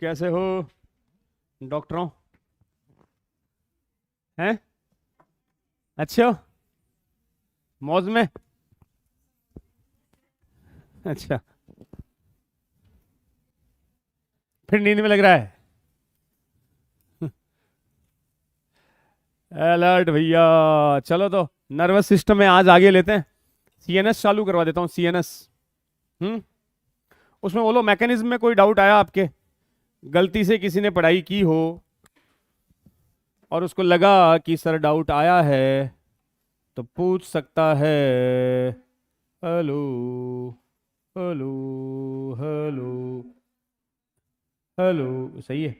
कैसे हो डॉक्टरों? हैं? अच्छे हो? मौज में? अच्छा। फिर नींद में लग रहा है? अलर्ट भैया। चलो तो नर्वस सिस्टम में आज आगे लेते हैं। सीएनएस चालू करवा देता हूँ, सीएनएस। हम्म। उसमें बोलो मैकेनिज्म में कोई डाउट आया आपके, गलती से किसी ने पढ़ाई की हो और उसको लगा कि सर डाउट आया है, तो पूछ सकता है। Hello, hello, hello, hello. सही है?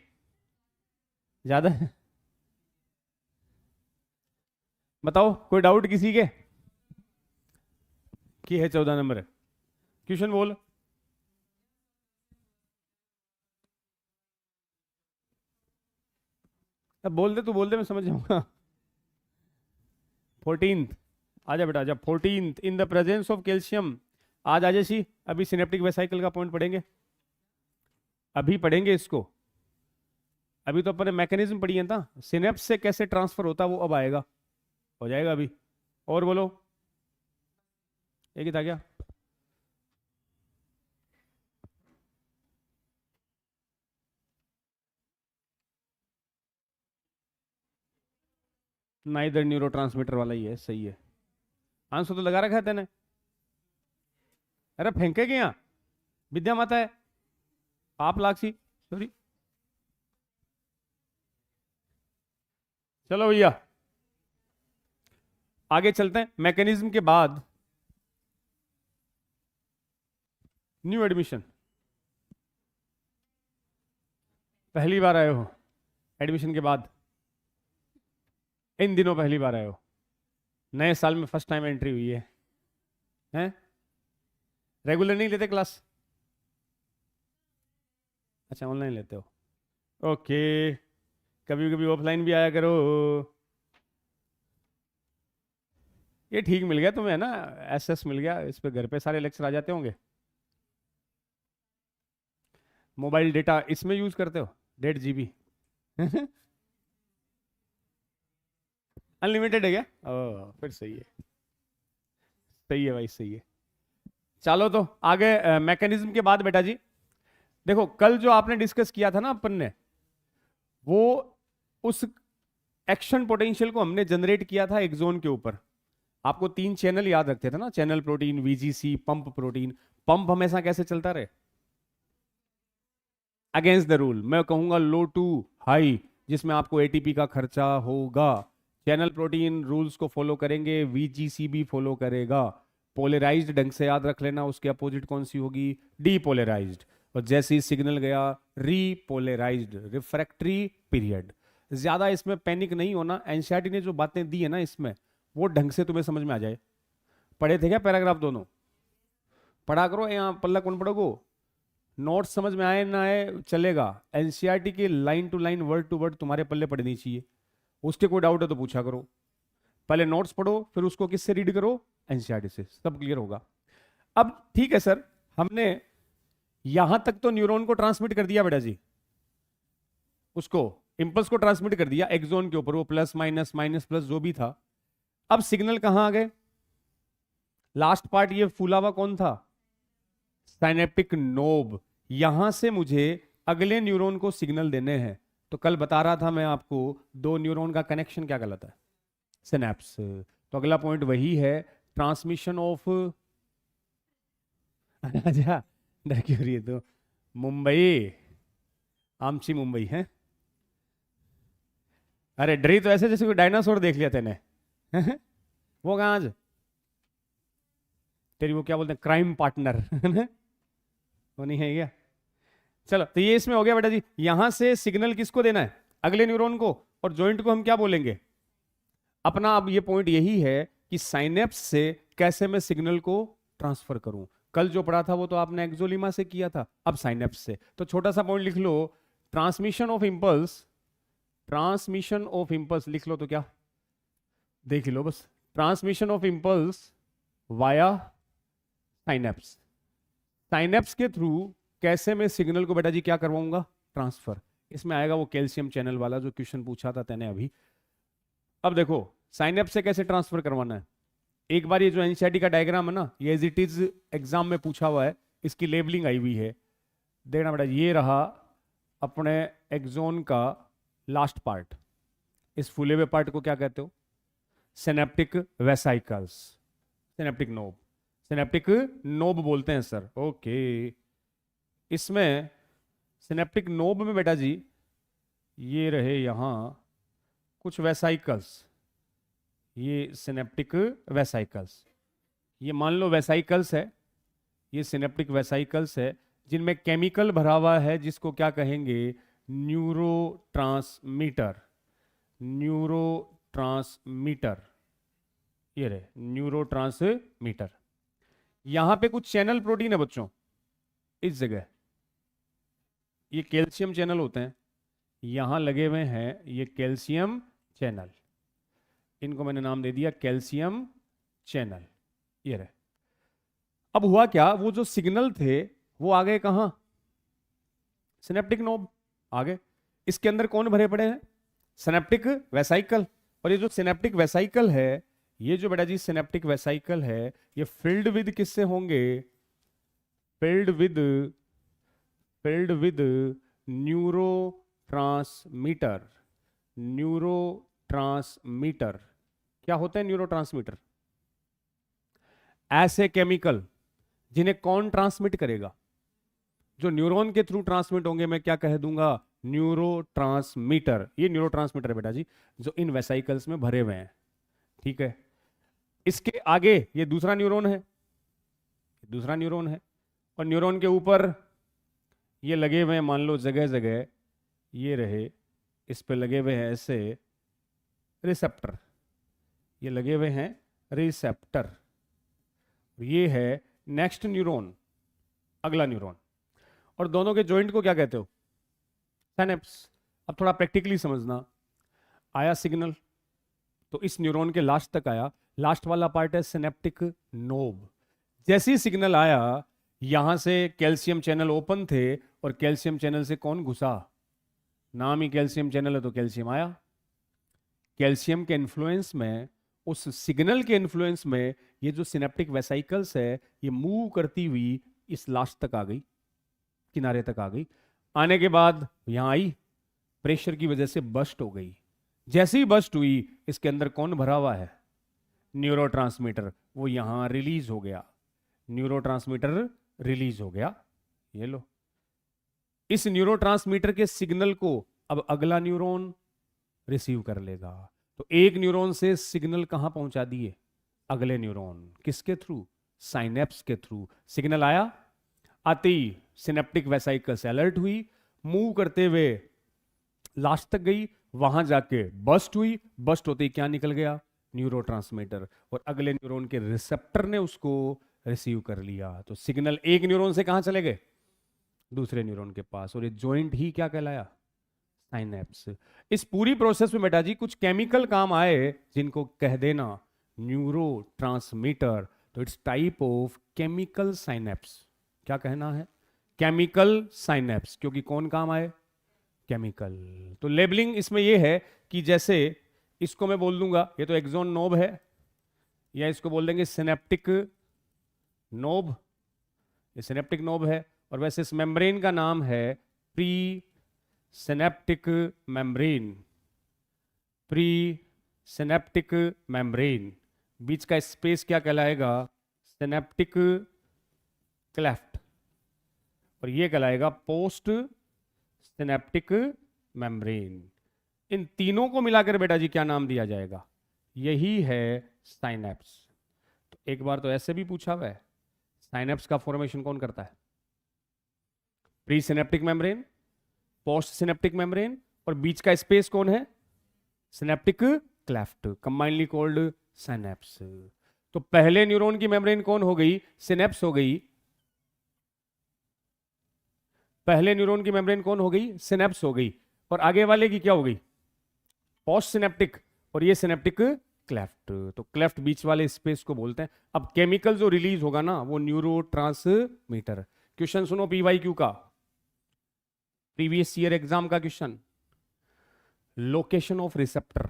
ज्यादा है? बताओ, कोई डाउट किसी के? की है 14 नंबर? क्वेश्चन बोल। अब बोल दे, तू बोल दे, मैं समझ जाऊंगा। 14th। आजा बेटा, आजा। 14th, in the presence of calcium. आज आ सी। अभी सिनेप्टिक वेसाइकल का पॉइंट पढ़ेंगे, अभी पढ़ेंगे इसको। अभी तो अपने मैकेनिज्म पढ़ी है ना, सिनेप्स से कैसे ट्रांसफर होता वो अब आएगा, हो जाएगा अभी। और बोलो, एक ही था क्या? ना, इधर न्यूरो वाला ही है, सही है। आंसर तो लगा रखा है तेने। अरे फेंके क्या? विद्या माता है, आप लाक्षी, सॉरी। चलो भैया, आगे चलते हैं। मैकेनिज्म के बाद न्यू एडमिशन, पहली बार आए हो एडमिशन के बाद? इन दिनों पहली बार आए हो? नए साल में फर्स्ट टाइम एंट्री हुई है? हैं? रेगुलर नहीं लेते क्लास? अच्छा, ऑनलाइन लेते हो। ओके। कभी कभी ऑफलाइन भी आया करो। ये ठीक मिल गया तुम्हें, है ना? एसएस मिल गया, इस पे घर पे सारे लेक्चर आ जाते होंगे। मोबाइल डेटा इसमें यूज करते हो? 1.5 GB? अनलिमिटेड है क्या? ओ, फिर सही है। सही है भाई, सही है। चलो तो आगे मैकेनिज्म के बाद बेटा जी, देखो कल जो आपने डिस्कस किया था ना अपन ने, वो उस एक्शन पोटेंशियल को हमने जनरेट किया था एक्सोन के ऊपर। आपको 3 चैनल याद रखते थे ना, channel protein, VGC, pump protein. Pump हमेशा कैसे चलता रहे? अगेंस्ट द रूल, मैं कहूंगा लो टू हाई, जिसमें आपको एटीपी का खर्चा होगा। चैनल प्रोटीन रूल्स को फॉलो करेंगे, वीजीसी भी फॉलो करेगा। पोलराइज्ड ढंग से याद रख लेना, उसके अपोजिट कौन सी होगी? डीपोलराइज्ड। और जैसे ही सिग्नल गया, रीपोलराइज्ड, रिफ्रैक्टरी पीरियड। ज्यादा इसमें पैनिक नहीं होना, एनसीईआरटी ने जो बातें दी है ना इसमें, वो ढंग से तुम्हें समझ में आ जाए। पढ़े थे क्या पैराग्राफ दोनों? पढ़ा करो, यहाँ पल्ला कौन पढ़ोगो? नोट्स समझ में आए ना आए चलेगा, एनसीईआरटी की line to line, word to word तुम्हारे पल्ले पड़नी चाहिए। उसके कोई डाउट है तो पूछा करो। पहले नोट्स पढ़ो, फिर उसको किससे रीड करो? एनसीईआरटी से, सब क्लियर होगा। अब ठीक है सर, हमने यहां तक तो न्यूरॉन को ट्रांसमिट कर दिया बेटा जी, उसको इंपल्स को ट्रांसमिट कर दिया एक्सोन के ऊपर, वो प्लस माइनस, माइनस प्लस जो भी था। अब सिग्नल कहां आ गए? लास्ट पार्ट ये फूला हुआ कौन था? Synaptic knob. यहां से मुझे अगले न्यूरॉन को सिग्नल देने हैं। तो कल बता रहा था मैं आपको, 2 न्यूरॉन का कनेक्शन क्या कहलाता है? सिनेप्स। तो अगला पॉइंट वही है, ट्रांसमिशन ऑफ। अच्छा, डर क्यों रही है तो? मुंबई, आमची मुंबई है। अरे डरी तो ऐसे जैसे कोई डायनासोर देख लिया तेने। वो कहाँ आज तेरी वो क्या बोलते हैं, क्राइम पार्टनर। वो नहीं है क्या? चलो, तो ये इसमें हो गया बेटा जी। यहां से सिग्नल किसको देना है? अगले न्यूरॉन को। और जॉइंट को हम क्या बोलेंगे अपना? अब ये पॉइंट यही है कि साइनेप्स से कैसे मैं सिग्नल को ट्रांसफर करूं। कल जो पढ़ा था वो तो आपने एक्सोलिमा से किया था, अब साइनेप्स से। तो छोटा सा पॉइंट लिख लो, transmission of impulse. Transmission of impulse लिख लो तो क्या, देख लो बस। Transmission of impulse via synapse. Synapse के थ्रू कैसे मैं सिग्नल को बेटा जी क्या करवाऊंगा? ट्रांसफर, इसमें आएगा वो कैल्शियम चैनल वाला जो क्वेश्चन पूछा था तेने अभी। अब देखो साइनेप्स से कैसे ट्रांसफर करवाना है। एक बार ये जो एनसीईआरटी का डायग्राम है ना, ये एज इट इज एग्जाम में पूछा हुआ है, इसकी लेबलिंग आई हुई है, देखना बेटा। ये रहा अपने एक्सोन का लास्ट पार्ट, इस फूले हुए पार्ट को क्या कहते हो? Synaptic vesicles, synaptic knob, synaptic knob बोलते हैं सर। ओके, इसमें सिनेप्टिक नोब में बेटा जी ये रहे यहां कुछ वेसाइकल्स, ये सिनेप्टिक वेसाइकल्स, ये मान लो वेसाइकल्स है, ये सिनेप्टिक वेसाइकल्स है जिनमें केमिकल भरा हुआ है जिसको क्या कहेंगे? न्यूरोट्रांसमीटर, न्यूरोट्रांसमीटर, ये रहे न्यूरोट्रांसमीटर। यहां पे कुछ चैनल प्रोटीन है बच्चों, इस जगह ये कैल्शियम चैनल होते हैं, यहां लगे हुए हैं ये कैल्शियम चैनल, इनको मैंने नाम दे दिया कैल्शियम चैनल, ये रहे। अब हुआ क्या, वो जो सिग्नल थे वो आ गए कहां? सिनेप्टिक नोब आ गए। इसके अंदर कौन भरे पड़े हैं? Synaptic vesicle. और ये जो सिनेप्टिक वेसाइकल है, ये जो बेटा जी सिनेप्टिक वेसाइकल है, ये फिल्ड विद किससे होंगे? Filled with neuro transmitter, neuro transmitter. क्या होता है न्यूरो ट्रांसमीटर? ऐसे केमिकल जिन्हें कौन ट्रांसमिट करेगा? जो न्यूरॉन के थ्रू ट्रांसमिट होंगे, मैं क्या कह दूंगा? Neuro transmitter. ये न्यूरो ट्रांसमीटर बेटा जी जो इन वेसाइकल्स में भरे हुए हैं, ठीक है। इसके आगे ये दूसरा न्यूरॉन है, दूसरा न्यूरॉन है, और न्यूरॉन के ऊपर ये लगे हुए हैं, मान लो जगह जगह ये रहे, इस पे लगे हुए हैं ऐसे रिसेप्टर, ये लगे हुए हैं रिसेप्टर। ये है नेक्स्ट न्यूरॉन, अगला न्यूरॉन। और दोनों के जॉइंट को क्या कहते हो? सिनेप्स। अब थोड़ा प्रैक्टिकली समझना, आया सिग्नल तो इस न्यूरॉन के लास्ट तक आया, लास्ट वाला पार्ट है सिनेप्टिक नोब। जैसे ही सिग्नल आया, यहां से कैल्शियम चैनल ओपन थे, और कैल्शियम चैनल से कौन घुसा? नाम ही कैल्शियम चैनल है तो कैल्शियम आया। कैल्शियम के इन्फ्लुएंस में, उस सिग्नल के इन्फ्लुएंस में, ये जो सिनेप्टिक वेसाइकल्स है ये मूव करती हुई इस लास्ट तक आ गई, किनारे तक आ गई। आने के बाद यहां आई, प्रेशर की वजह से बस्ट हो गई। जैसे ही बस्ट हुई, इसके अंदर कौन भरा हुआ है? न्यूरोट्रांसमीटर। वो यहां रिलीज हो गया, न्यूरोट्रांसमीटर रिलीज हो गया। ये लो, इस न्यूरोट्रांसमीटर के सिग्नल को अब अगला न्यूरॉन रिसीव कर लेगा। तो एक न्यूरॉन से सिग्नल कहां पहुंचा दिए? अगले न्यूरॉन। किसके थ्रू? साइनेप्स के थ्रू। सिग्नल आया, आते ही सिनेप्टिक वेसाइकल से अलर्ट हुई, मूव करते हुए लास्ट तक गई, वहां जाके बस्ट हुई, बस्ट होते ही क्या निकल गया? न्यूरोट्रांसमीटर। और अगले न्यूरॉन के रिसेप्टर ने उसको रिसीव कर लिया। तो सिग्नल एक न्यूरॉन से कहां चले गए? दूसरे न्यूरॉन के पास। और ये जॉइंट ही क्या कहलाया? साइनेप्स। इस पूरी प्रोसेस में बेटा जी कुछ केमिकल काम आए जिनको कह देना न्यूरोट्रांसमीटर। तो it's type of chemical synapse. क्या कहना है? केमिकल साइनेप्स, क्योंकि कौन काम आए? केमिकल। तो लेबलिंग इसमें यह है कि जैसे इसको मैं बोल दूंगा ये तो एक्सोन नोब है, या इसको बोल देंगे सिनेप्टिक नोब, ये सिनेप्टिक नोब है। और वैसे इस मेम्ब्रेन का नाम है presynaptic membrane, presynaptic membrane. बीच का स्पेस क्या कहलाएगा? Synaptic cleft. और ये कहलाएगा पोस्ट सिनेप्टिक मेम्ब्रेन। इन तीनों को मिलाकर बेटा जी क्या नाम दिया जाएगा? यही है साइनेप्स। तो एक बार तो ऐसे भी पूछा हुआ है, साइनेप्स का फॉर्मेशन कौन करता है? Presynaptic membrane, post synaptic membrane, और बीच का स्पेस कौन है? Synaptic cleft, combinedly called synapse. तो पहले न्यूरॉन की मेम्ब्रेन कौन हो गई? सिनेप्स हो गई। पहले न्यूरॉन की मेम्ब्रेन कौन हो गई? सिनेप्स हो गई। और आगे वाले की क्या हो गई? पोस्ट सिनेप्टिक, और ये सिनेप्टिक क्लेफ्ट। तो क्लेफ्ट बीच वाले स्पेस को बोलते हैं। अब केमिकल जो रिलीज होगा ना वो न्यूरोट्रांसमीटर। क्वेश्चन सुनो PYQ का, प्रीवियस ईयर एग्जाम का question, location of receptor,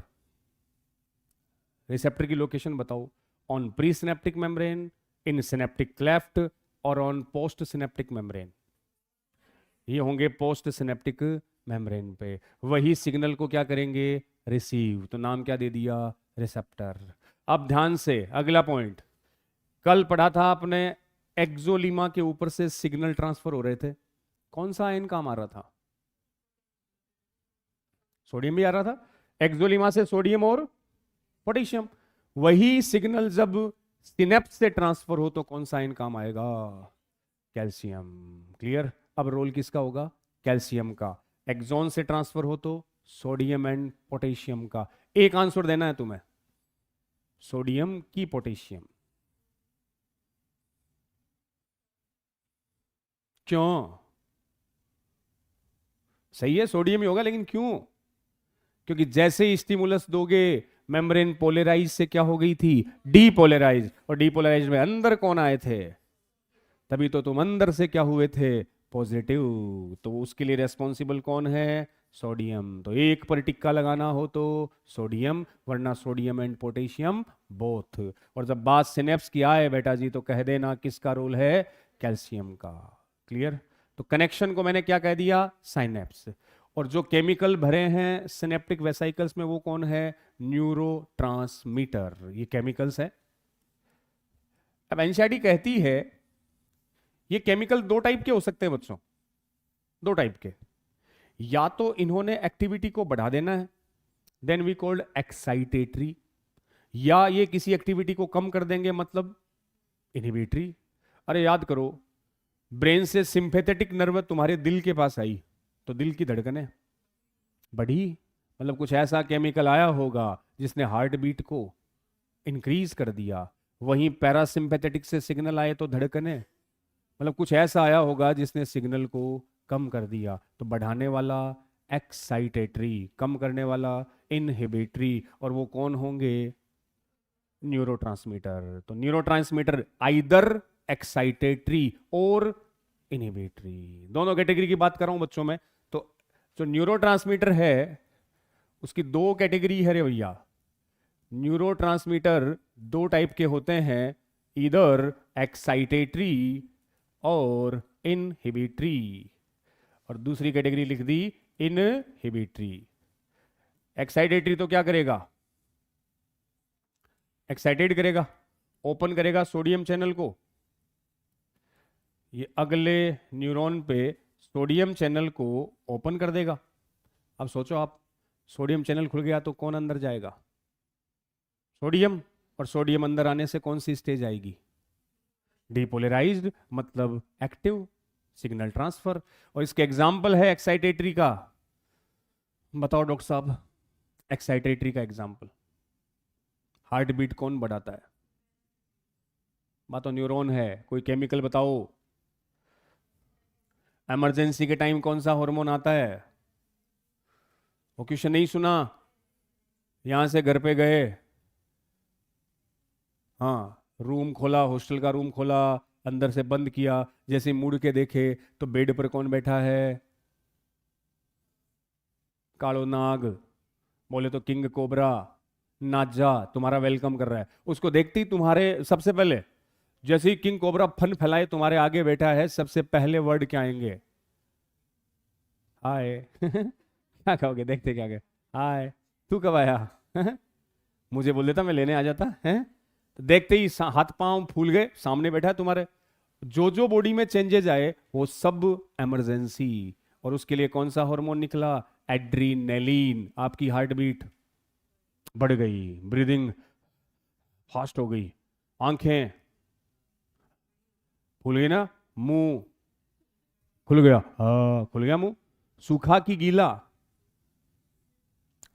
receptor की लोकेशन बताओ on pre synaptic membrane, in synaptic cleft और ऑन पोस्ट सिनेप्टिक मेम्ब्रेन। ये होंगे पोस्ट सिनेप्टिक मेम्ब्रेन पे। वही सिग्नल को क्या करेंगे, रिसीव, तो नाम क्या दे दिया, रिसेप्टर। अब ध्यान से अगला पॉइंट, कल पढ़ा था आपने एक्सोलीमा के ऊपर से सिग्नल ट्रांसफर हो रहे थे, कौन सा आयन काम आ रहा था, सोडियम भी आ रहा था, एक्सोलीमा से सोडियम और पोटेशियम। वही सिग्नल जब सिनेप्स से ट्रांसफर हो तो कौन सा आयन काम आएगा, कैल्शियम। क्लियर। अब रोल किसका होगा, कैल्शियम का। एक्सोन से ट्रांसफर हो तो सोडियम एंड पोटेशियम का। एक आंसर देना है तुम्हें, सोडियम की पोटेशियम। क्यों, सही है सोडियम ही होगा, लेकिन क्यों, क्योंकि जैसे ही स्टिमुलस दोगे मेम्ब्रेन पोलराइज से क्या हो गई थी, डीपोलराइज, और डीपोलराइज में अंदर कौन आए थे, तभी तो तुम अंदर से क्या हुए थे, पॉजिटिव। तो उसके लिए रेस्पॉन्सिबल कौन है, सोडियम। तो एक पर टिक्का लगाना हो तो सोडियम, वरना सोडियम एंड पोटेशियम बोथ। और जब बात सिनेप्स की आए बेटा जी तो कह देना किसका रोल है, कैल्शियम का। क्लियर। तो कनेक्शन को मैंने क्या कह दिया, साइनेप्स। और जो केमिकल भरे हैं सिनेप्टिक वेसाइकल्स में वो कौन है, न्यूरोट्रांसमीटर, ये केमिकल्स है। अब एनसीईआरटी कहती है ये केमिकल दो टाइप के हो सकते हैं बच्चों, दो टाइप के, या तो इन्होंने एक्टिविटी को बढ़ा देना है, देन वी कॉल्ड एक्साइटेटरी, या ये किसी एक्टिविटी को कम कर देंगे, मतलब इनहिबिटरी। अरे याद करो, ब्रेन से सिंपैथेटिक नर्व तुम्हारे दिल के पास आई तो दिल की धड़कनें बढ़ी, मतलब कुछ ऐसा केमिकल आया होगा जिसने हार्ट बीट को इंक्रीज कर दिया। वहीं पैरासिम्पैथेटिक से सिग्नल आए तो धड़कनें, मतलब कुछ ऐसा आया होगा जिसने सिग्नल को कम कर दिया। तो बढ़ाने वाला एक्साइटेटरी, कम करने वाला इनहिबिटरी, और वो कौन होंगे, न्यूरोट्रांसमीटर। तो न्यूरोट्रांसमीटर आइदर एक्साइटेटरी और इनहिबिटरी, दोनों कैटेगरी की बात कर रहा हूं बच्चों में। तो जो न्यूरोट्रांसमीटर है उसकी दो कैटेगरी है रे भैया। न्यूरोट्रांसमीटर दो टाइप के होते हैं, इधर एक्साइटेटरी और इनहिबिटरी, और दूसरी कैटेगरी लिख दी इनहिबिटरी। एक्साइटेटरी तो क्या करेगा, एक्साइटेड करेगा, ओपन करेगा सोडियम चैनल को, ये अगले न्यूरॉन पे सोडियम चैनल को ओपन कर देगा। अब सोचो आप, सोडियम चैनल खुल गया तो कौन अंदर जाएगा, सोडियम, और सोडियम अंदर आने से कौन सी स्टेज आएगी, डीपोलराइज्ड, मतलब एक्टिव सिग्नल ट्रांसफर। और इसके एग्जाम्पल है एक्साइटेटरी का, बताओ डॉक्टर साहब, एक्साइटेटरी का एग्जाम्पल, हार्ट बीट कौन बढ़ाता है, बात न्यूरॉन है, कोई केमिकल बताओ। इमरजेंसी के टाइम कौन सा हार्मोन आता है, वो क्वेश्चन नहीं सुना, यहां से घर पे गए, हाँ रूम खोला, हॉस्टल का रूम खोला, अंदर से बंद किया, जैसे मुड़ के देखे तो बेड पर कौन बैठा है, कालो नाग, बोले तो किंग कोबरा, नाजा तुम्हारा वेलकम कर रहा है। उसको देखते ही तुम्हारे सबसे पहले, जैसे ही किंग कोबरा फन फैलाए तुम्हारे आगे बैठा है, सबसे पहले वर्ड क्या आएंगे, हाय क्या कहोगे, देखते क्या कहे, हाय तू कब आया मुझे बोल देता, मैं लेने आ जाता है। तो देखते ही हाथ पांव फूल गए, सामने बैठा है तुम्हारे। जो जो बॉडी में चेंजेज आए वो सब इमरजेंसी। और उसके लिए कौन सा हार्मोन निकला, एड्रीनेलिन। आपकी हार्ट बीट बढ़ गई, ब्रीदिंग फास्ट हो गई, आंखें खुल गई ना, मुंह खुल गया, हाँ खुल गया मुंह, सूखा की गीला।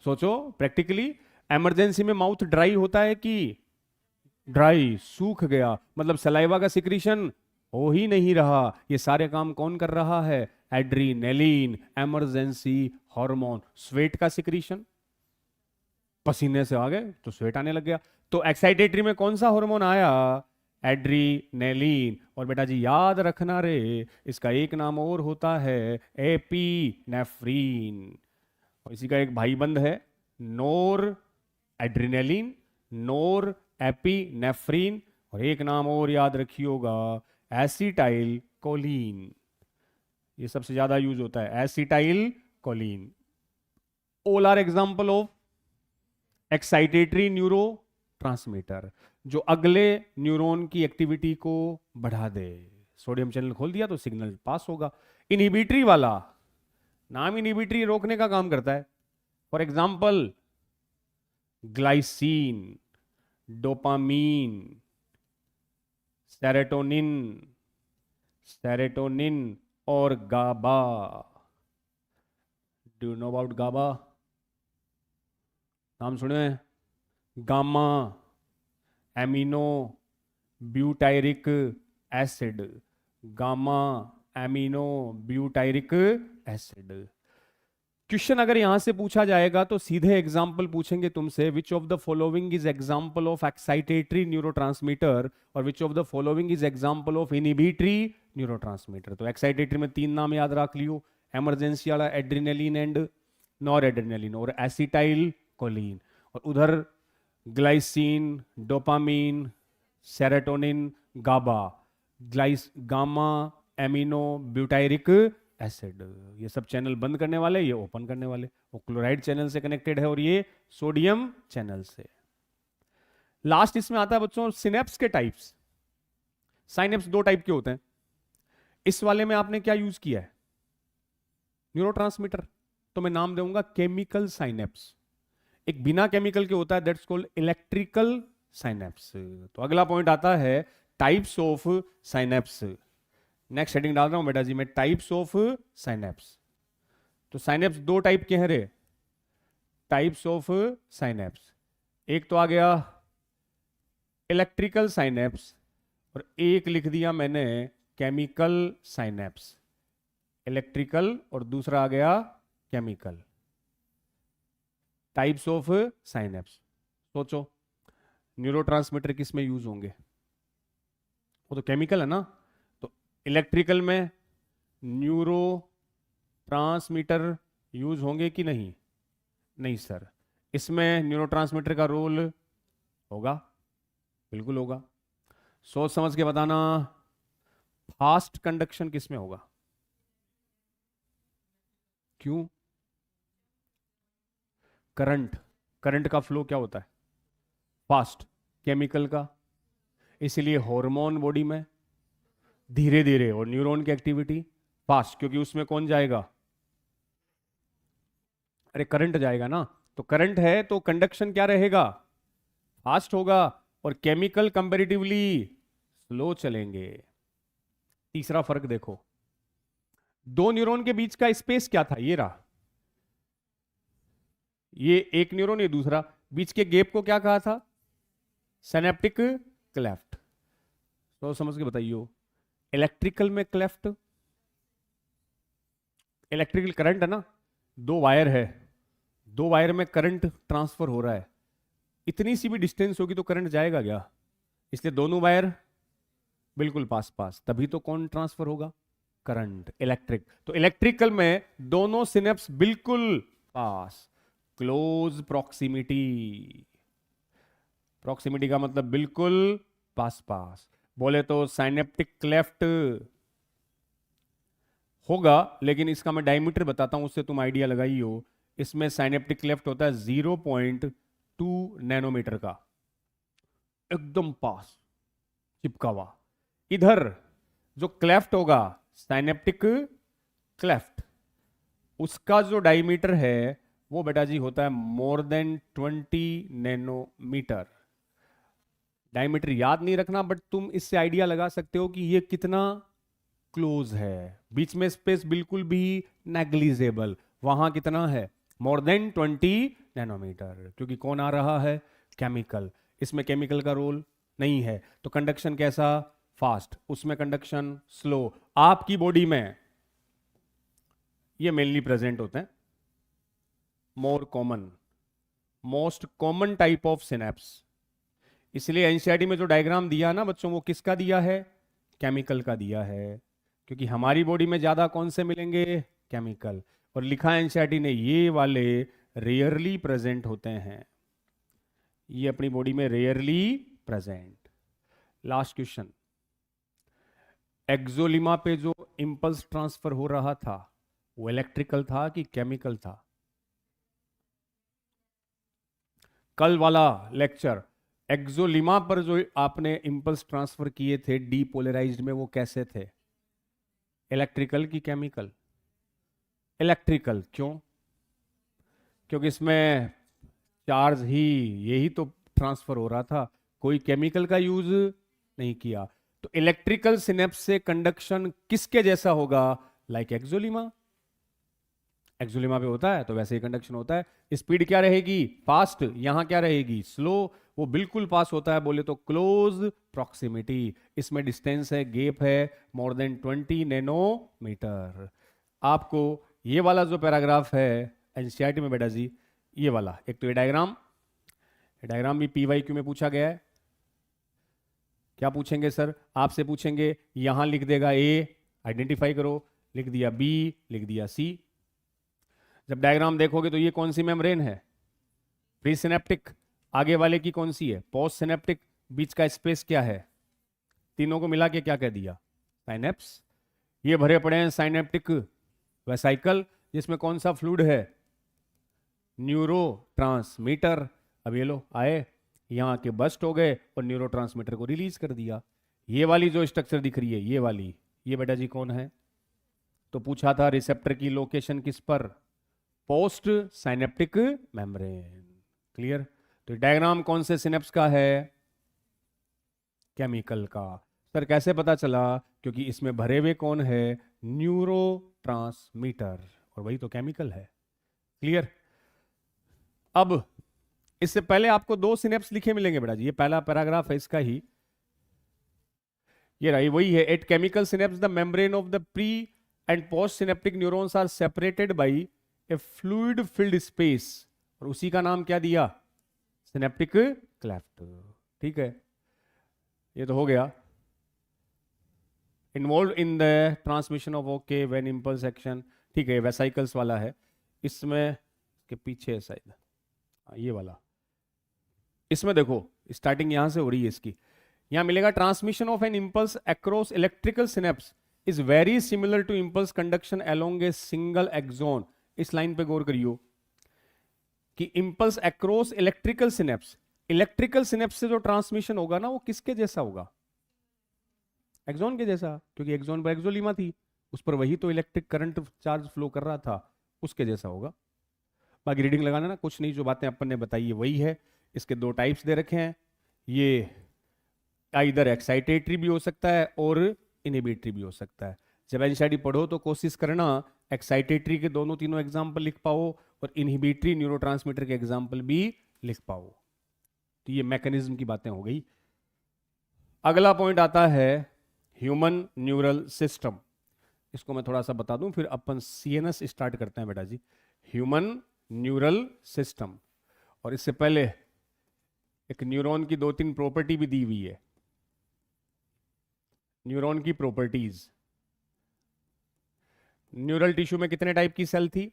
सोचो प्रैक्टिकली, इमरजेंसी में माउथ ड्राई होता है कि ड्राई, सूख गया, मतलब सलाइवा का सिक्रीशन हो ही नहीं रहा। ये सारे काम कौन कर रहा है, एड्रीनेलिन, इमरजेंसी हार्मोन। स्वेट का सिक्रीशन, पसीने से आ गए तो स्वेट आने लग गया। तो एक्साइटेटरी में कौन सा हार्मोन आया, एड्रीनेलिन। और बेटा जी याद रखना रे, इसका एक नाम और होता है एपीनेफ्रीन। और इसी का एक भाईबंद है नोर एड्रीनेलिन, नोर एपीनेफ्रीन, और एक नाम और याद रखिएगा एसिटाइल कोलिन। ये सबसे ज्यादा यूज होता है acetylcholine. All are example of excitatory neurotransmitter, जो अगले न्यूरॉन की एक्टिविटी को बढ़ा दे। सोडियम चैनल खोल दिया तो सिग्नल पास होगा। इनहिबिटरी वाला, नाम इनहिबिटरी रोकने का काम करता है। For example glycine, dopamine, serotonin, serotonin और गाबा। डू यू नो अबाउट गाबा? नाम सुने? Gamma amino butyric acid, gamma amino butyric acid. Question अगर यहां से पूछा जाएगा तो सीधे एग्जाम्पल पूछेंगे तुमसे, which of the following is example of excitatory neurotransmitter और which of the following is example of inhibitory neurotransmitter. तो एक्साइटेटरी में तीन नाम याद रख लियो, इमरजेंसी वाला एड्रिनेलिन एंड नॉर एड्रिनेलिन और एसिटाइल कोलिन, और उधर glycine, dopamine, serotonin, GABA, gamma amino butyric acid. ये सब चैनल बंद करने वाले, ये ओपन करने वाले। वो क्लोराइड चैनल से कनेक्टेड है और ये सोडियम चैनल से। लास्ट इसमें आता है बच्चों सिनेप्स के टाइप्स। साइनेप्स दो टाइप के होते हैं। इस वाले में आपने क्या यूज किया है? न्यूरोट्रांसमीटर। तो मैं नाम दूंगा केमिकल साइनेप्स। एक बिना केमिकल के होता है, दैट्स कॉल्ड इलेक्ट्रिकल साइनेप्स। तो अगला पॉइंट आता है types of synapse. Next heading डाल रहा हूं बेटा जी मैं, टाइप्स ऑफ साइनेप्स। तो साइनेप्स दो टाइप के हैं रे, टाइप्स ऑफ साइनेप्स। एक तो आ गया इलेक्ट्रिकल साइनेप्स और एक लिख दिया मैंने केमिकल साइनेप्स। इलेक्ट्रिकल और दूसरा आ गया केमिकल। Types of synapse. सोचो न्यूरोट्रांसमीटर किस में यूज होंगे? वो तो केमिकल है ना। तो इलेक्ट्रिकल में न्यूरो ट्रांसमीटर यूज होंगे कि नहीं? नहीं सर। इसमें न्यूरोट्रांसमीटर का रोल होगा, बिल्कुल होगा। सोच समझ के बताना, फास्ट कंडक्शन किस में होगा? क्यों? करंट, करंट का फ्लो क्या होता है? फास्ट। केमिकल का, इसलिए हार्मोन बॉडी में धीरे धीरे और न्यूरॉन की एक्टिविटी फास्ट, क्योंकि उसमें कौन जाएगा? अरे करंट जाएगा ना। तो करंट है तो कंडक्शन क्या रहेगा? फास्ट होगा। और केमिकल कंपैरेटिवली स्लो चलेंगे। तीसरा फर्क देखो, दो न्यूरॉन के बीच का स्पेस क्या था? ये रहा, ये एक न्यूरॉन, ये दूसरा। बीच के गैप को क्या कहा था? Synaptic cleft. तो समझ के बताइए, इलेक्ट्रिकल में क्लेफ्ट, इलेक्ट्रिकल करंट है ना, दो वायर है, दो वायर में करंट ट्रांसफर हो रहा है। इतनी सी भी डिस्टेंस होगी तो करंट जाएगा क्या? इसलिए दोनों वायर बिल्कुल पास पास, तभी तो कौन ट्रांसफर होगा? Current, electric. तो इलेक्ट्रिकल में दोनों सिनेप्स बिल्कुल पास, क्लोज प्रॉक्सिमिटी। प्रॉक्सिमिटी का मतलब बिल्कुल पास पास। बोले तो साइनेप्टिक क्लेफ्ट होगा, लेकिन इसका मैं डायमीटर बताता हूं, उससे तुम आइडिया लगाई हो। इसमें साइनेप्टिक क्लेफ्ट होता है 0.2 नैनोमीटर का, एकदम पास चिपका हुआ। इधर जो क्लेफ्ट होगा साइनेप्टिक क्लेफ्ट, उसका जो डायमीटर है वो बेटा जी होता है मोर देन 20 नैनोमीटर। डायमीटर याद नहीं रखना, बट तुम इससे आइडिया लगा सकते हो कि ये कितना क्लोज है। बीच में स्पेस बिल्कुल भी नेग्लिजेबल, वहां कितना है? More than 20 nanometre. क्योंकि कौन आ रहा है? केमिकल। इसमें केमिकल का रोल नहीं है, तो कंडक्शन कैसा? फास्ट। उसमें कंडक्शन स्लो। आपकी बॉडी में ये मेनली प्रेजेंट होते हैं। More common, most common type of synapse इसलिए एनसीईआरटी में जो डायग्राम दिया ना बच्चों, वो किसका दिया है? केमिकल का दिया है, क्योंकि हमारी बॉडी में ज्यादा कौन से मिलेंगे? केमिकल। और लिखा है एनसीईआरटी ने ये वाले रेयरली प्रेजेंट होते हैं, ये अपनी बॉडी में रेयरली प्रेजेंट। लास्ट क्वेश्चन, एक्सोलिमा पे जो इंपल्स ट्रांसफर हो रहा था वो इलेक्ट्रिकल था कि केमिकल था? कल वाला लेक्चर, एक्सोलिमा पर जो आपने इंपल्स ट्रांसफर किए थे डीपोलराइज्ड में, वो कैसे थे? इलेक्ट्रिकल की केमिकल? इलेक्ट्रिकल। क्यों? क्योंकि इसमें चार्ज ही यही तो ट्रांसफर हो रहा था, कोई केमिकल का यूज नहीं किया। तो इलेक्ट्रिकल सिनेप्स से कंडक्शन किसके जैसा होगा? लाइक एक्सोलिमा। एक्सोलिमा पे होता है तो वैसे ही कंडक्शन होता है। स्पीड क्या रहेगी? फास्ट। यहां क्या रहेगी? स्लो। वो बिल्कुल पास होता है, बोले तो क्लोज प्रॉक्सिमिटी। इसमें डिस्टेंस है, गैप है मोर देन 20 नैनोमीटर। आपको ये वाला जो पैराग्राफ है एनसीईआरटी में बेटा जी, ये वाला, एक तो ये डायग्राम भी पीवाईक्यू में पूछा गया है। क्या पूछेंगे सर? आपसे पूछेंगे, यहां लिख देगा ए, आइडेंटिफाई करो, लिख दिया बी, लिख दिया सी। जब डायग्राम देखोगे तो ये कौन सी मेम्ब्रेन है? Pre synaptic. आगे वाले की कौन सी है? Post synaptic. बीच का स्पेस क्या है? तीनों को मिला के क्या कह दिया? साइनेप्स। ये भरे पड़े हैं साइनेप्टिक वेसाइकल, जिसमें कौन सा फ्लूइड है? Neuro transmitter. अब ये लो आए, यहां के बस्ट हो गए और न्यूरो ट्रांसमीटर को रिलीज कर दिया। ये वाली जो स्ट्रक्चर दिख रही है, ये वाली, ये बेटा जी कौन है? तो पूछा था रिसेप्टर की लोकेशन किस पर? Post synaptic membrane. क्लियर? तो डायग्राम कौन से सिनेप्स का है? केमिकल का। सर कैसे पता चला? क्योंकि इसमें भरे हुए कौन है? न्यूरो ट्रांसमीटर, और वही तो केमिकल है। क्लियर? अब इससे पहले आपको दो सिनेप्स लिखे मिलेंगे बेटा जी, ये पहला पैराग्राफ है इसका ही, ये रही वही है। At chemical synapse the membrane of the pre and post synaptic neurons are separated by a fluid filled space, और उसी का नाम क्या दिया? Synaptic cleft. ठीक है, ये तो हो गया। Involve in the transmission of okay when impulse action. ठीक है, वेसाइकल्स वाला है। इसमें के पीछे शायद ये वाला, इसमें देखो स्टार्टिंग यहां से हो रही है इसकी। यहां मिलेगा transmission of an impulse across electrical synapse is very similar to impulse conduction along a single axon. इस लाइन पे गौर करियो कि impulse across electrical synapse, electrical synapse से जो ट्रांसमिशन होगा ना, वो किसके जैसा होगा? एक्सोन के जैसा, क्योंकि एक्सोन पर एक्सोलिमा थी, उस पर वही तो इलेक्ट्रिक करंट चार्ज फ्लो कर रहा था, उसके जैसा होगा। बाकी रीडिंग लगाना ना, कुछ नहीं, जो बातें अपन ने बताई है वही है। इसके दो टाइप्स दे रखे हैं, ये इधर एक्साइटेटरी भी हो सकता है और इनहिबिटरी भी हो सकता है। जब एनसीईआरटी पढ़ो तो कोशिश करना एक्साइटेटरी के दोनों तीनों एग्जाम्पल लिख पाओ और इनहिबिटरी न्यूरोट्रांसमीटर के एग्जाम्पल भी लिख पाओ। तो ये मैकेनिज्म की बातें हो गई। अगला पॉइंट आता है ह्यूमन न्यूरल सिस्टम। इसको मैं थोड़ा सा बता दूं, फिर अपन सीएनएस स्टार्ट करते हैं बेटा जी। ह्यूमन न्यूरल सिस्टम, और इससे पहले एक न्यूरॉन की दो तीन प्रॉपर्टी भी दी हुई है। न्यूरॉन की प्रॉपर्टीज, न्यूरल टिश्यू में कितने टाइप की सेल थी?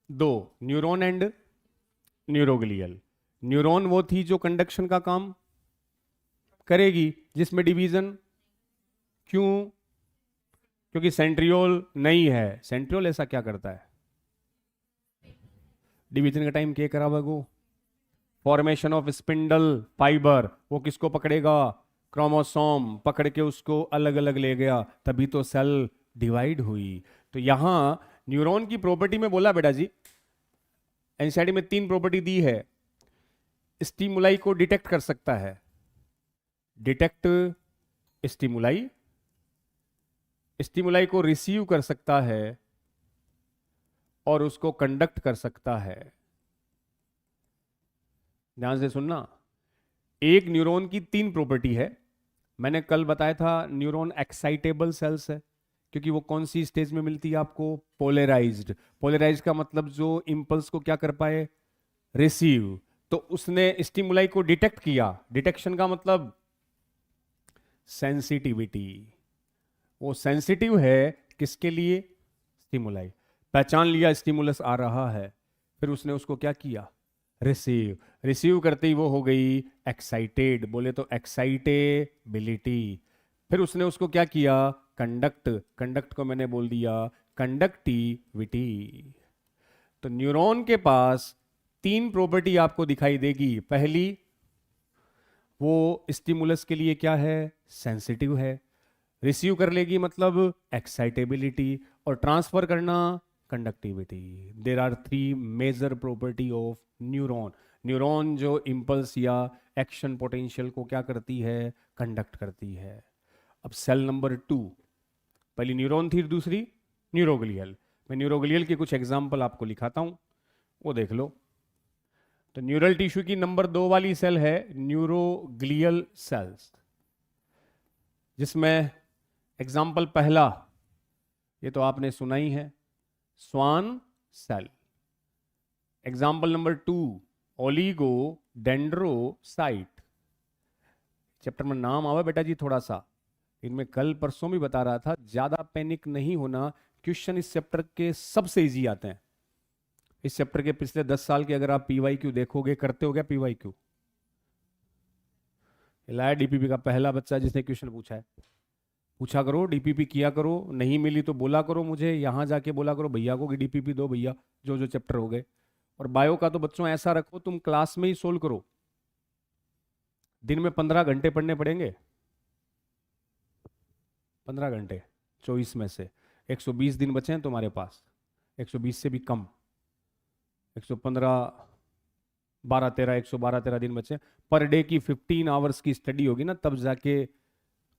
दो, न्यूरॉन एंड न्यूरोग्लियल। न्यूरॉन वो थी जो कंडक्शन का काम करेगी, जिसमें डिवीजन, क्यों? क्योंकि सेंट्रियोल नहीं है। सेंट्रियोल ऐसा क्या करता है? डिवीजन का टाइम क्या करा वो? Formation of spindle fibre. वो किसको पकड़ेगा? क्रोमोसोम पकड़ के उसको अलग अलग ले गया, तभी तो सेल डिवाइड हुई। तो यहां न्यूरॉन की प्रॉपर्टी में बोला बेटा जी, एनसीईआरटी में तीन प्रॉपर्टी दी है। स्टिमुलाई को डिटेक्ट कर सकता है, डिटेक्ट स्टिमुलाई, स्टिमुलाई को रिसीव कर सकता है और उसको कंडक्ट कर सकता है। ध्यान से सुनना, एक न्यूरॉन की तीन प्रॉपर्टी है। मैंने कल बताया था न्यूरॉन एक्साइटेबल सेल्स है, क्योंकि वो कौन सी स्टेज में मिलती है आपको? पोलराइज्ड। पोलराइज्ड का मतलब जो इंपल्स को क्या कर पाए? रिसीव। तो उसने स्टिमुलाई को डिटेक्ट किया। डिटेक्शन का मतलब सेंसिटिविटी, वो सेंसिटिव है किसके लिए? स्टिमुलाई। पहचान लिया स्टिमुलस आ रहा है, फिर उसने उसको क्या किया? रिसीव। रिसीव करते ही वो हो गई एक्साइटेड, बोले तो एक्साइटेबिलिटी। फिर उसने उसको क्या किया? कंडक्ट। कंडक्ट को मैंने बोल दिया कंडक्टिविटी। तो न्यूरॉन के पास तीन प्रॉपर्टी आपको दिखाई देगी। पहली, वो स्टिमुलस के लिए क्या है? सेंसिटिव है। रिसीव कर लेगी मतलब एक्साइटेबिलिटी, और ट्रांसफर करना conductivity. There are three major property of neuron. Neuron जो इम्पल्स या एक्शन पोटेंशियल को क्या करती है? कंडक्ट करती है। अब सेल नंबर 2, पहली न्यूरॉन थी, दूसरी न्यूरोग्लियल। मैं न्यूरोग्लियल के कुछ एग्जाम्पल आपको लिखाता हूं, वो देख लो। तो न्यूरल टिश्यू की नंबर 2 वाली सेल है न्यूरोग्लियल सेल्स, जिसमें एग्जाम्पल पहला, ये तो आपने सुना ही है, Schwann cell. Example number 2, oligodendrocyte. Chapter में नाम आवा बेटा जी थोड़ा सा, इनमें कल परसों भी बता रहा था, ज्यादा पैनिक नहीं होना। क्वेश्चन इस चैप्टर के सबसे इजी आते हैं। इस चैप्टर के पिछले 10 साल के अगर आप पीवाईक्यू देखोगे, करते हो क्या पीवाईक्यू? लाया डीपीपी का पहला बच्चा जिसने क्वेश्चन पूछा है, पूछा करो, डीपीपी किया करो। नहीं मिली तो बोला करो मुझे, यहां जाके बोला करो भैया को कि डीपीपी दो भैया, जो जो चैप्टर हो गए। और बायो का तो बच्चों ऐसा रखो तुम क्लास में ही सोल्व करो। दिन में 15 घंटे पढ़ने पड़ेंगे, 15 घंटे 24 में से 120 दिन बचे हैं तुम्हारे पास, 120 से भी कम, 115, 12-13, 112-13 दिन बचे। पर डे की 15 आवर्स की स्टडी होगी ना, तब जाके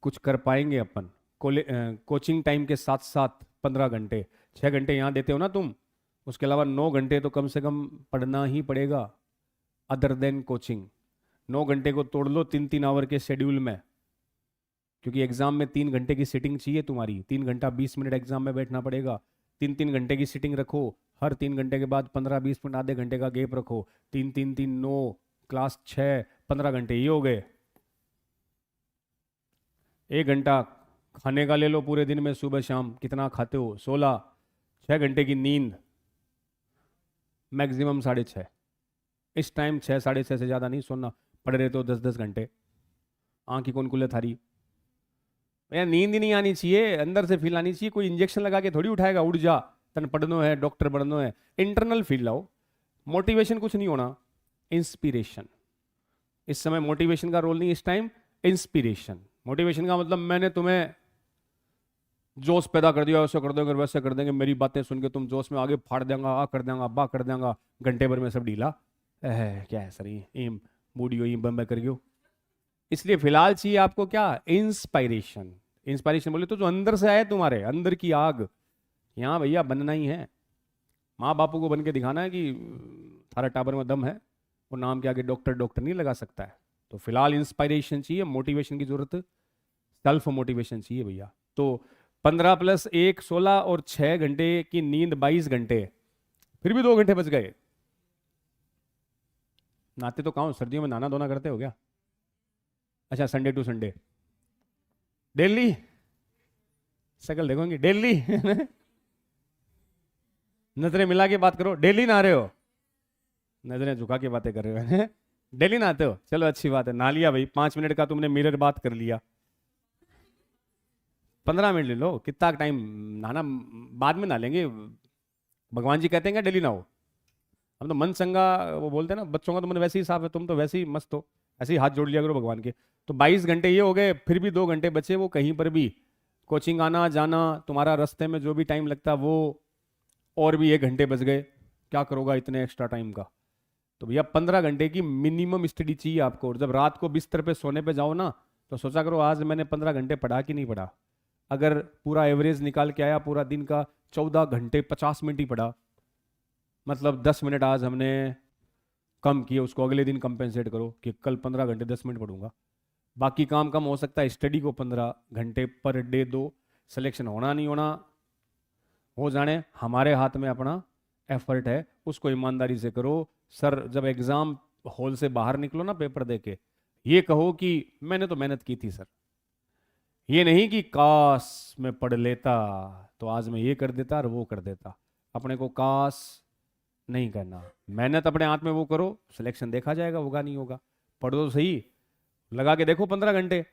कुछ कर पाएंगे अपन। कोचिंग टाइम के साथ साथ 15 घंटे, 6 घंटे यहाँ देते हो ना तुम, उसके अलावा 9 घंटे तो कम से कम पढ़ना ही पड़ेगा अदर देन कोचिंग। 9 घंटे को तोड़ लो 3-3 आवर के शेड्यूल में, क्योंकि एग्जाम में 3 घंटे की सिटिंग चाहिए तुम्हारी, 3 घंटा 20 मिनट एग्जाम में बैठना पड़ेगा। 3-3 घंटे की सिटिंग रखो, हर 3 घंटे के बाद 15-20 मिनट आधे घंटे का गैप रखो। 3-3-3 9, क्लास 6, 15 घंटे ये हो गए। 1 घंटा खाने का ले लो पूरे दिन में, सुबह शाम कितना खाते हो? 16। 6 घंटे की नींद, मैक्सिमम 6:30। इस टाइम 6-6:30 से ज़्यादा नहीं सोना। पढ़ रहे तो 10-10 घंटे, आँख की कौन खुले थारी? यार नींद ही नहीं आनी चाहिए, अंदर से फील आनी चाहिए। कोई इंजेक्शन लगा के थोड़ी उठाएगा, उठ जा तन पढ़नो है, डॉक्टर बननो है। इंटरनल फील लाओ। मोटिवेशन कुछ नहीं होना, इंस्पिरेशन। इस समय मोटिवेशन का रोल नहीं, इस टाइम इंस्पिरेशन। मोटिवेशन का मतलब मैंने तुम्हें जोश पैदा कर दिया, वैसे कर देंगे वैसे कर देंगे, मेरी बातें सुन के तुम जोश में आगे फाड़ देंगे, आ कर देंगे, बा कर देंगे, घंटे भर में सब ढीला। क्या है सर ये बूढ़ी हो बम्बे कर गयो। इसलिए फिलहाल चाहिए आपको क्या? इंस्पायरेशन। इंस्पायरेशन बोले तो जो अंदर से आए, तुम्हारे अंदर की आग, यहाँ भैया बनना ही है। माँ बापू को बन के दिखाना है कि थारा टाबर में दम है, वो नाम के आगे डॉक्टर डॉक्टर नहीं लगा सकता है। तो फिलहाल इंस्पायरेशन चाहिए, मोटिवेशन की जरूरत, सेल्फ मोटिवेशन चाहिए भैया। तो 15 + 1 16 और 6 घंटे की नींद 22 घंटे, फिर भी 2 घंटे बच गए। नहाते तो कहाँ, सर्दियों में नहाना धोना करते हो क्या? अच्छा, संडे टू संडे डेली शकल देखोगे डेली नजरें मिला के बात करो, डेली नहा रहे हो? नजरें झुका के बातें कर रहे हो डेली नहाते हो? चलो अच्छी बात है, नहा लिया भाई। 5 मिनट का तुमने मिरर बात कर लिया, 15 मिनट ले लो, कितना टाइम नहाना बाद में नहा लेंगे। भगवान जी कहते हैं क्या डेली नहाओ? हम तो मन चंगा, वो बोलते हैं ना, बच्चों का तो मन वैसे ही साफ है, तुम तो वैसे ही मस्त हो, ऐसे ही हाथ जोड़ लिया करो भगवान के। तो 22 घंटे ये हो गए, फिर भी 2 घंटे बचे। वो कहीं पर भी कोचिंग आना जाना, तुम्हारा रास्ते में जो भी टाइम लगता वो, और भी 1 घंटे बच गए। क्या करोगा इतने एक्स्ट्रा टाइम का? तो भैया 15 घंटे की मिनिमम स्टडी चाहिए आपको। और जब रात को बिस्तर पे सोने पे जाओ ना, तो सोचा करो आज मैंने 15 घंटे पढ़ा कि नहीं पढ़ा। अगर पूरा एवरेज निकाल के आया पूरा दिन का, 14 घंटे 50 मिनट ही पढ़ा, मतलब 10 मिनट आज हमने कम किए, उसको अगले दिन कंपेंसेट करो कि कल 15 घंटे 10 मिनट पढ़ूंगा। बाकी काम कम हो सकता है, स्टडी को 15 घंटे पर डे दो। सिलेक्शन होना नहीं होना हो जाने, हमारे हाथ में अपना एफर्ट है, उसको ईमानदारी से करो। सर जब एग्जाम हॉल से बाहर निकलो ना पेपर दे के, ये कहो कि मैंने तो मेहनत की थी सर। ये नहीं कि काश मैं पढ़ लेता तो आज मैं ये कर देता और वो कर देता। अपने को काश नहीं करना, मेहनत अपने हाथ में वो करो, सिलेक्शन देखा जाएगा, होगा नहीं होगा। पढ़ो तो सही, लगा के देखो 15 घंटे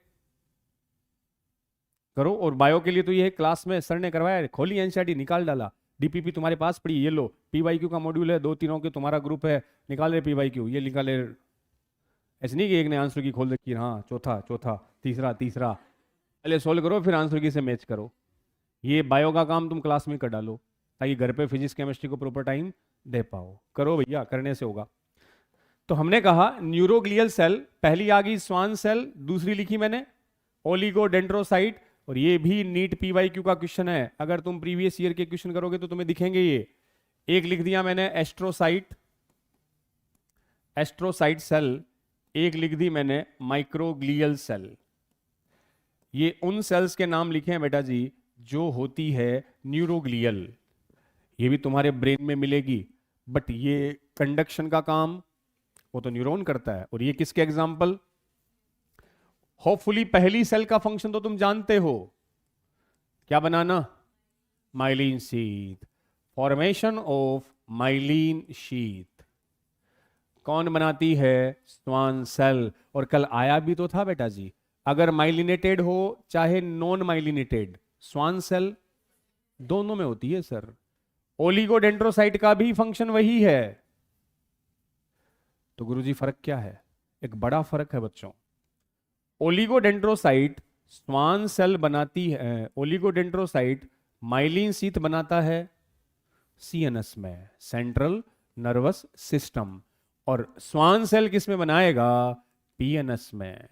करो। और बायो के लिए तो ये है, क्लास में सर ने करवाया, खोली एनसीईआरटी निकाल डाला, डीपीपी तुम्हारे पास पड़ी, ये लो पीवाईक्यू का मॉड्यूल है, 2-3 के तुम्हारा ग्रुप है, निकाले पीवाईक्यू, ये निकाले। ऐसे नहीं कि एक ने आंसर की खोल रखी, हाँ चौथा चौथा, तीसरा तीसरा, पहले सोल्व करो फिर आंसर की से मैच करो। ये बायो का काम तुम क्लास में कर डालो ताकि घर पे फिजिक्स केमिस्ट्री को प्रॉपर टाइम दे पाओ। करो भैया, करने से होगा। तो हमने कहा न्यूरोग्लियल सेल, पहली आ गई स्वान सेल, दूसरी लिखी मैंने ओलिगोडेंड्रोसाइट। और ये भी नीट पीवाईक्यू का क्वेश्चन है, अगर तुम प्रीवियस ईयर के क्वेश्चन करोगे तो तुम्हें दिखेंगे ये। एक लिख दिया मैंने एस्ट्रोसाइट, एस्ट्रोसाइट सेल। एक लिख दी मैंने माइक्रोग्लियल सेल। ये उन सेल्स के नाम लिखे हैं बेटा जी जो होती है न्यूरोग्लियल। ये भी तुम्हारे ब्रेन में मिलेगी, बट ये कंडक्शन का काम वो तो न्यूरॉन करता है। और ये किसके एग्जाम्पल? होपफुली पहली सेल का फंक्शन तो तुम जानते हो, क्या बनाना? Myelin sheath, formation of myelin sheath कौन बनाती है? Schwann cell. और कल आया भी तो था बेटा जी, अगर माइलिनेटेड हो चाहे नॉन माइलिनेटेड, स्वान सेल दोनों में होती है सर। ओलिगोडेंड्रोसाइट का भी फंक्शन वही है। तो गुरुजी फर्क क्या है? एक बड़ा फर्क है बच्चों। ओलिगोडेंड्रोसाइट स्वान सेल बनाती है, ओलिगोडेंड्रोसाइट माइलिन शीथ बनाता है सीएनएस में, सेंट्रल नर्वस सिस्टम। और स्वान सेल किस में बनाएगा? पीएनएस में,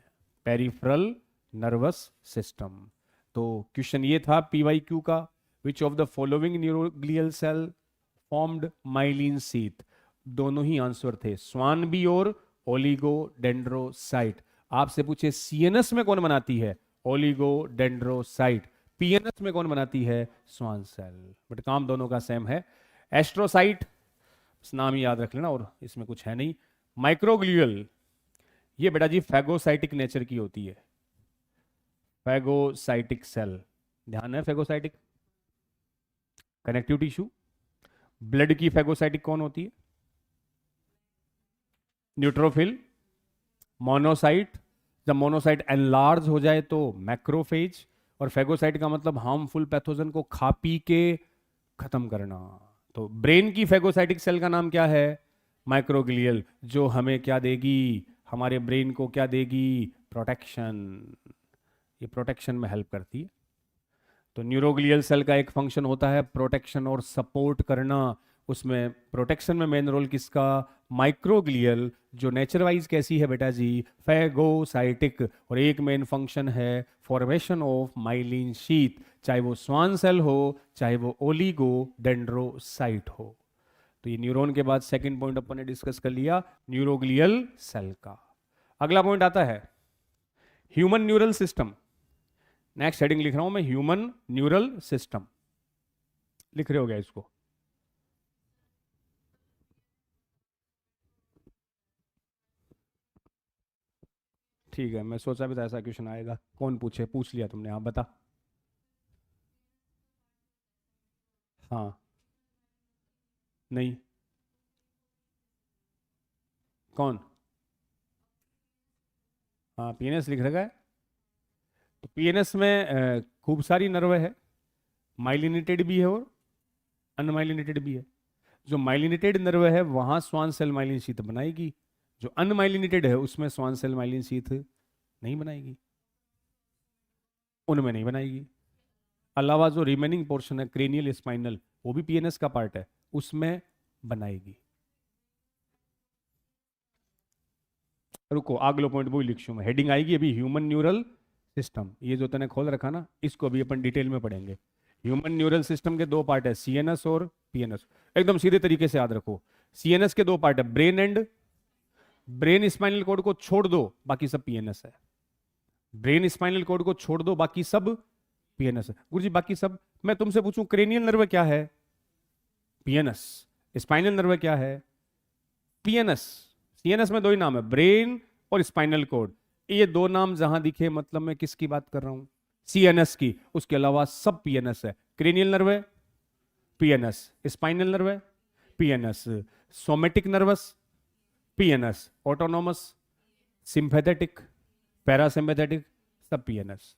पेरिफेरल नर्वस सिस्टम। तो क्वेश्चन ये था पीवाईक्यू का, which of the following neuroglial cell formed myelin sheath? दोनों ही आंसर थे, स्वान भी और ओलिगोडेंड्रोसाइट। आपसे पूछे सीएनएस में कौन बनाती है? ओलिगोडेंड्रोसाइट। पीएनएस में कौन बनाती है? Schwann cell. बट काम दोनों का सेम है। एस्ट्रोसाइट नाम ही याद रख लेना, और इसमें कुछ है नहीं। माइक्रोग्लियल, ये बेटा जी फैगोसाइटिक नेचर की होती है, फैगोसाइटिक सेल। ध्यान है, फैगोसाइटिक कनेक्टिव टिश्यू। ब्लड की फैगोसाइटिक कौन होती है? न्यूट्रोफिल। मोनोसाइट, जब मोनोसाइट एनलार्ज हो जाए तो मैक्रोफेज। और फैगोसाइट का मतलब हार्मफुल पैथोजन को खा पी के खत्म करना। तो ब्रेन की फैगोसाइटिक सेल का नाम क्या है? माइक्रोग्लियल। जो हमें क्या देगी? हमारे ब्रेन को क्या देगी? प्रोटेक्शन। ये प्रोटेक्शन में हेल्प करती है। तो न्यूरोग्लियल सेल का एक फंक्शन होता है प्रोटेक्शन और सपोर्ट करना। उसमें प्रोटेक्शन में मेन रोल किसका? माइक्रोग्लियल, जो नेचर वाइज कैसी है बेटा जी? फैगोसाइटिक। और एक मेन फंक्शन है फॉर्मेशन ऑफ माइलिन शीथ, चाहे वो स्वान सेल हो चाहे वो ओलिगोडेंड्रोसाइट हो। तो ये न्यूरॉन के बाद सेकंड पॉइंट अपन ने डिस्कस कर लिया न्यूरोग्लियल सेल का। अगला पॉइंट आता है human neural system. Next heading लिख रहा हूं मैं, ह्यूमन न्यूरल सिस्टम। लिख रहे हो गया इसको? ठीक है, मैं सोचा भी था ऐसा क्वेश्चन आएगा। कौन पूछे? पूछ लिया तुमने, आप बता। हाँ, नहीं, कौन? हाँ, पीएनएस लिख रखा है। तो पीएनएस में खूब सारी नर्व है, माइलिनेटेड भी है और अनमाइलिनेटेड भी है। जो माइलिनेटेड नर्व है वहां स्वान सेल माइलिन शीथ बनाएगी, जो अनमाइलिनेटेड है उसमें स्वान सेल माइलिन शीथ नहीं बनाएगी, उनमें नहीं बनाएगी। अलावा जो रिमेनिंग पोर्शन है क्रेनियल स्पाइनल, वो भी पीएनएस का पार्ट है, उसमें बनाएगी। रुको, अगला पॉइंट वो लिख मैं, हेडिंग आएगी अभी ह्यूमन न्यूरल सिस्टम। ये जो तूने खोल रखा ना, इसको अभी अपन डिटेल में पढ़ेंगे। ह्यूमन न्यूरल सिस्टम के दो पार्ट है, सीएनएस और पीएनएस। एकदम सीधे तरीके से याद रखो, सीएनएस के दो पार्ट है, brain and, brain spinal cord को छोड़ दो बाकी सब पीएनएस है। ब्रेन स्पाइनल कॉर्ड को छोड़ दो बाकी सब पीएनएस है। गुरुजी बाकी सब, मैं तुमसे पूछूं क्रेनियल नर्व क्या है? पीएनएस। स्पाइनल नर्व क्या है? पीएनएस। सीएनएस में दो ही नाम है, ब्रेन और स्पाइनल कॉर्ड। ये दो नाम जहां दिखे मतलब मैं किसकी बात कर रहा हूं, सीएनएस की। उसके अलावा सब पीएनएस है। क्रेनियल नर्व है, पीएनएस। स्पाइनल नर्व है, PNS. Somatic nervous, PNS. Autonomous, sympathetic, parasympathetic, सब पीएनएस।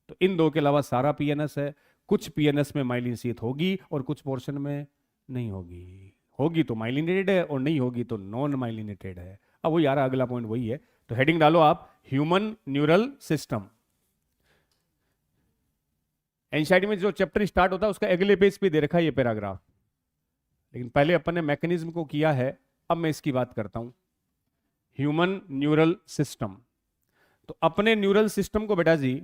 तो इन दो के अलावा सारा पीएनएस है। कुछ पीएनएस में माइलिन शीथ होगी और कुछ पोर्शन में नहीं होगी। होगी तो माइलिनेटेड है और नहीं होगी तो नॉन माइलिनेटेड है। अब वो यार अगला पॉइंट वही है, तो हेडिंग डालो आप, ह्यूमन न्यूरल सिस्टम। एनसीईआरटी में जो चैप्टर स्टार्ट होता है उसका अगले पेज पे दे रखा है ये पैराग्राफ, लेकिन पहले अपन ने मैकेनिज्म को किया है, अब मैं इसकी बात करता हूं। Human neural system. तो अपने न्यूरल सिस्टम को बेटा जी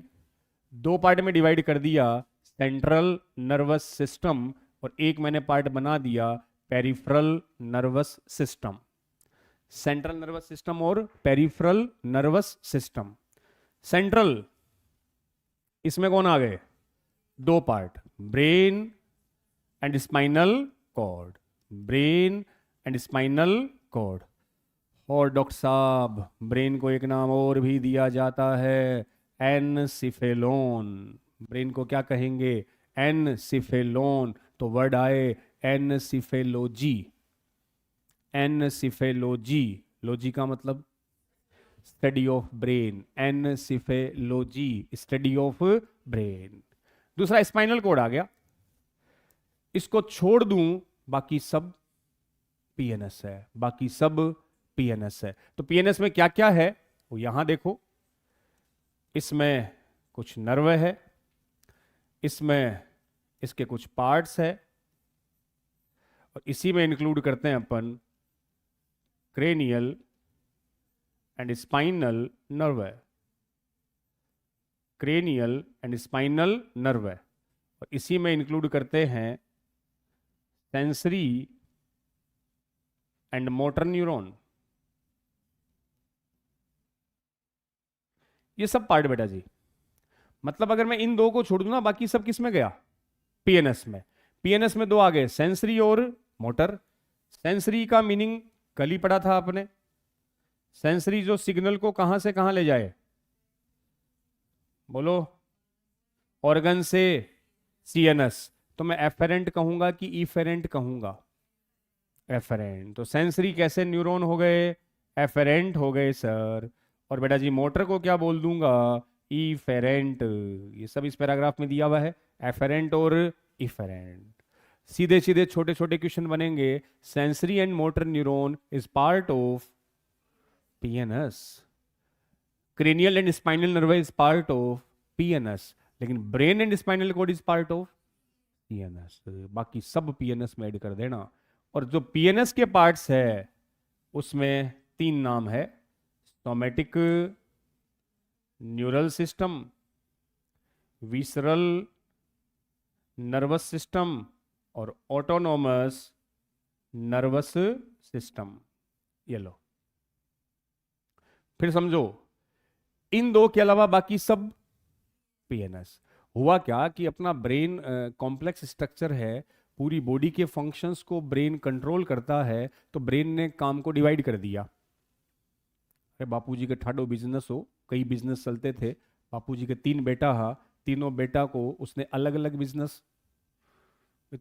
दो पार्ट में डिवाइड कर दिया, सेंट्रल नर्वस सिस्टम, और एक मैंने पार्ट बना दिया peripheral nervous system. Central nervous system और पेरिफेरल नर्वस सिस्टम। सेंट्रल, इसमें कौन आ गए, दो part, brain and spinal cord. Brain and spinal cord. और डॉक्टर साहब ब्रेन को एक नाम और भी दिया जाता है, एनसिफेलोन। ब्रेन को क्या कहेंगे, एनसिफेलोन। तो वर्ड आए एनसिफेलोजी। एनसिफेलोजी, लोजी का मतलब study of brain, encephalology, study of brain. दूसरा स्पाइनल कोड आ गया, इसको छोड़ दूं बाकी सब पीएनएस है, बाकी सब पीएनएस है। तो पीएनएस में क्या क्या है वो यहां देखो, इसमें कुछ नर्व है, इसमें इसके कुछ पार्ट्स है, और इसी में इंक्लूड करते हैं अपन क्रेनियल एंड स्पाइनल नर्व है। क्रेनियल एंड स्पाइनल नर्व है, और इसी में इंक्लूड करते हैं सेंसरी एंड मोटर न्यूरॉन। ये सब पार्ट बेटा जी, मतलब अगर मैं इन दो को छोड़ दूं ना बाकी सब किस में गया, पीएनएस में। पीएनएस में दो आ गए, सेंसरी और मोटर। सेंसरी का मीनिंग कल ही पढ़ा था आपने, सेंसरी जो सिग्नल को कहां से कहां ले जाए, बोलो, ऑर्गन से सीएनएस। तो मैं एफेरेंट कहूंगा कि इफेरेंट कहूंगा, एफेरेंट। तो सेंसरी कैसे न्यूरॉन हो गए, एफेरेंट हो गए सर। और बेटा जी मोटर को क्या बोल दूंगा, इफेरेंट। ये सब इस पैराग्राफ में दिया हुआ है, एफेरेंट और इफेरेंट। सीधे सीधे छोटे छोटे क्वेश्चन बनेंगे। Sensory and motor neuron is part of PNS, cranial and spinal nerve is part of PNS, लेकिन brain and spinal cord is part of PNS. बाकी सब पीएनएस में ऐड कर देना। और जो पीएनएस के पार्ट्स है उसमें तीन नाम है, somatic neural system, visceral nervous system, और ऑटोनोमस नर्वस सिस्टम। ये लो, फिर समझो, इन दो के अलावा बाकी सब पीएनएस। हुआ क्या कि अपना ब्रेन कॉम्प्लेक्स स्ट्रक्चर है, पूरी बॉडी के फंक्शंस को ब्रेन कंट्रोल करता है, तो ब्रेन ने काम को डिवाइड कर दिया। अरे बापूजी के ठाडो बिजनेस हो, कई बिजनेस चलते थे, बापूजी के तीन बेटा हा, तीनों बेटा को उसने अलग अलग बिजनेस,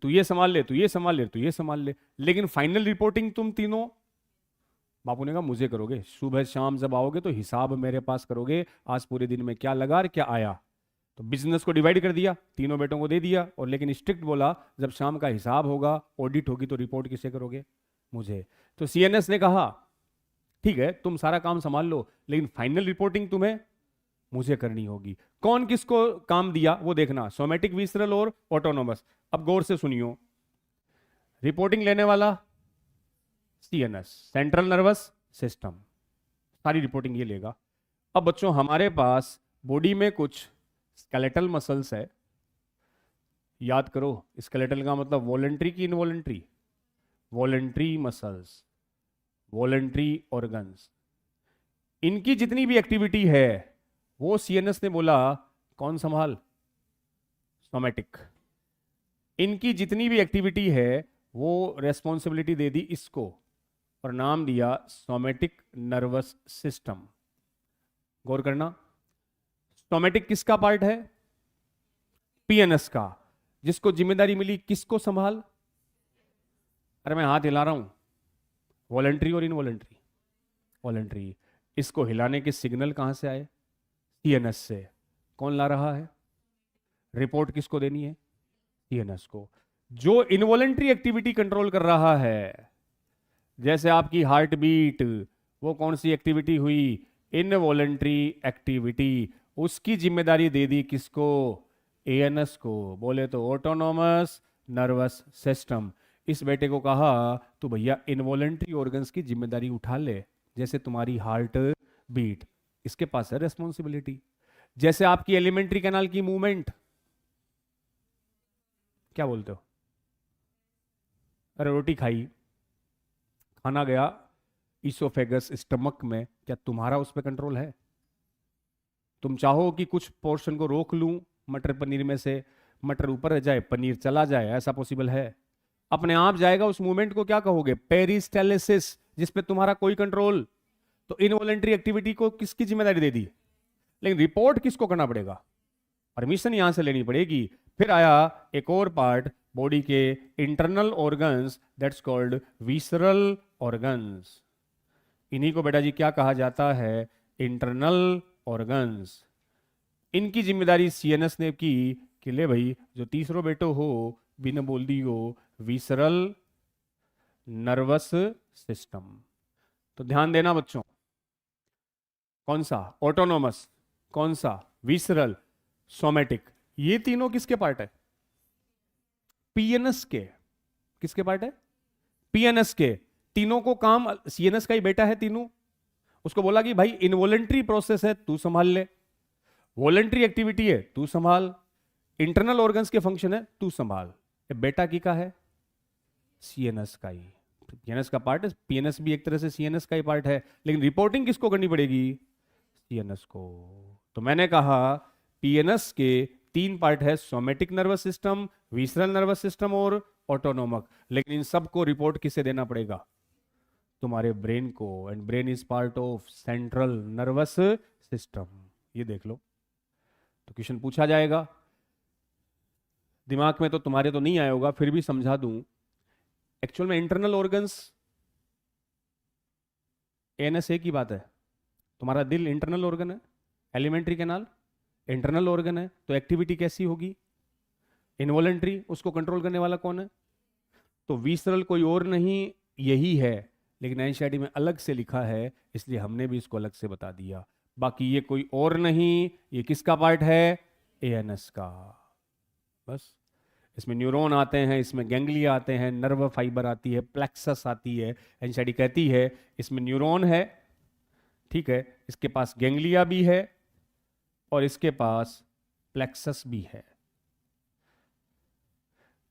तू ये संभाल ले, तू ये संभाल ले, तू ये संभाल ले, लेकिन फाइनल रिपोर्टिंग तुम तीनों, बापू ने कहा मुझे करोगे, सुबह शाम जब आओगे तो हिसाब मेरे पास करोगे, आज पूरे दिन में क्या लगा और क्या आया। तो बिजनेस को डिवाइड कर दिया, तीनों बेटों को दे दिया, और लेकिन स्ट्रिक्ट बोला जब शाम का हिसाब होगा, ऑडिट होगी, तो रिपोर्ट किसे करोगे, मुझे। तो सीएनएस ने कहा ठीक है तुम सारा काम संभाल लो, लेकिन फाइनल रिपोर्टिंग तुम्हें मुझे करनी होगी। कौन किसको काम दिया वो देखना, सोमेटिक, विसरल और ऑटोनोमस। अब गौर से सुनियो, रिपोर्टिंग लेने वाला सीएनएस, सेंट्रल नर्वस सिस्टम, सारी रिपोर्टिंग ये लेगा। अब बच्चों हमारे पास बॉडी में कुछ स्केलेटल मसल्स है, याद करो, स्केलेटल का मतलब वॉलेंट्री की involuntary, voluntary muscles, voluntary organs. इनकी जितनी भी एक्टिविटी है वो सीएनएस ने बोला कौन संभाल, सोमेटिक। इनकी जितनी भी एक्टिविटी है वो रेस्पॉन्सिबिलिटी दे दी इसको, और नाम दिया सोमेटिक नर्वस सिस्टम। गौर करना, सोमेटिक किसका पार्ट है? पीएनएस का, जिसको जिम्मेदारी मिली किसको संभाल? अरे मैं हाथ हिला रहा हूं, वॉलंटरी और इनवॉलंटरी? वॉलंटरी। इसको हिलाने के सिग्नल कहां से आए? सीएनएस से। कौन ला रहा है? रिपोर्ट किसको देनी है? सीएनएस को। जो इनवॉलंटरी एक्टिविटी कंट्रोल कर रहा है, जैसे आपकी हार्ट बीट, वो कौन सी एक्टिविटी हुई? Involuntary activity. उसकी जिम्मेदारी दे दी किसको? एएनएस को। बोले तो ऑटोनोमस नर्वस सिस्टम। इस बेटे को कहा तो भैया इनवॉलंटरी ऑर्गन्स की जिम्मेदारी उठा ले, जैसे तुम्हारी हार्ट बीट, इसके पास है रेस्पॉन्सिबिलिटी। जैसे आपकी एलिमेंट्री कैनाल की मूवमेंट, क्या बोलते हो? अरे रोटी खाई, खाना गया इसोफेगस स्टमक में, क्या तुम्हारा उस पर कंट्रोल है? तुम चाहो कि कुछ पोर्शन को रोक लूं मटर पनीर में से, मटर ऊपर रह जाए, पनीर चला जाए, ऐसा पॉसिबल है? अपने आप जाएगा। उस मूवमेंट को क्या कहोगे? पेरिस्टेलिसिस, जिस पे तुम्हारा कोई कंट्रोल। तो इनवॉलंटरी एक्टिविटी को किसकी जिम्मेदारी दे दी? लेकिन रिपोर्ट किसको करना पड़ेगा? परमिशन यहां से लेनी पड़ेगी। फिर आया एक और पार्ट बॉडी के, internal organs, that's called visceral organs. इन्हीं को बेटा जी क्या कहा जाता है? Internal organs. इनकी जिम्मेदारी सीएनएस ने की कि ले भाई जो तीसरो बेटो हो, बिना बोल दी हो, विसरल नर्वस सिस्टम। तो ध्यान देना बच्चों, कौन सा? ऑटोनोमस, कौन सा? Visceral, somatic. ये तीनों किसके पार्ट है? पीएनएस के। किसके पार्ट है? पीएनएस के। तीनों को काम, सीएनएस का ही बेटा है तीनों। उसको बोला कि भाई इनवॉलंटरी प्रोसेस है, तू संभाल ले, वॉलंटरी एक्टिविटी है, तू संभाल, इंटरनल ऑर्गन्स के फंक्शन है, तू संभाल। ये बेटा की का है? सीएनएस का ही। पीएनएस का पार्ट है, पीएनएस भी एक तरह से सीएनएस का ही पार्ट है, लेकिन रिपोर्टिंग किसको करनी पड़ेगी? सीएनएस को। तो मैंने कहा पीएनएस के तीन पार्ट है, somatic nervous system, visceral nervous system और ऑटोनोमक। लेकिन इन सबको रिपोर्ट किसे देना पड़ेगा? तुम्हारे ब्रेन को। And brain is part of central nervous system. ये देख लो, तो क्वेश्चन पूछा जाएगा। दिमाग में तो तुम्हारे तो नहीं आया होगा, फिर भी समझा दूं। एक्चुअल में इंटरनल ऑर्गन्स, एएनएस की बात है। तुम्हारा दिल इंटरनल ऑर्गन है, एलिमेंट्री कैनाल इंटरनल ऑर्गन है, तो एक्टिविटी कैसी होगी? इनवॉलंटरी। उसको कंट्रोल करने वाला कौन है? तो विसरल कोई और नहीं, यही है, लेकिन एनसीईआरटी में अलग से लिखा है, इसलिए हमने भी इसको अलग से बता दिया। बाकी ये कोई और नहीं, ये किसका पार्ट है? एएनएस का। बस। इसमें न्यूरॉन आते हैं, इसमें गैंग्लिया आते हैं, नर्व फाइबर आती है, प्लेक्सस आती है। एनसीईआरटी कहती है इसमें न्यूरॉन है, ठीक है, इसके पास गैंग्लिया भी है और इसके पास प्लेक्सस भी है।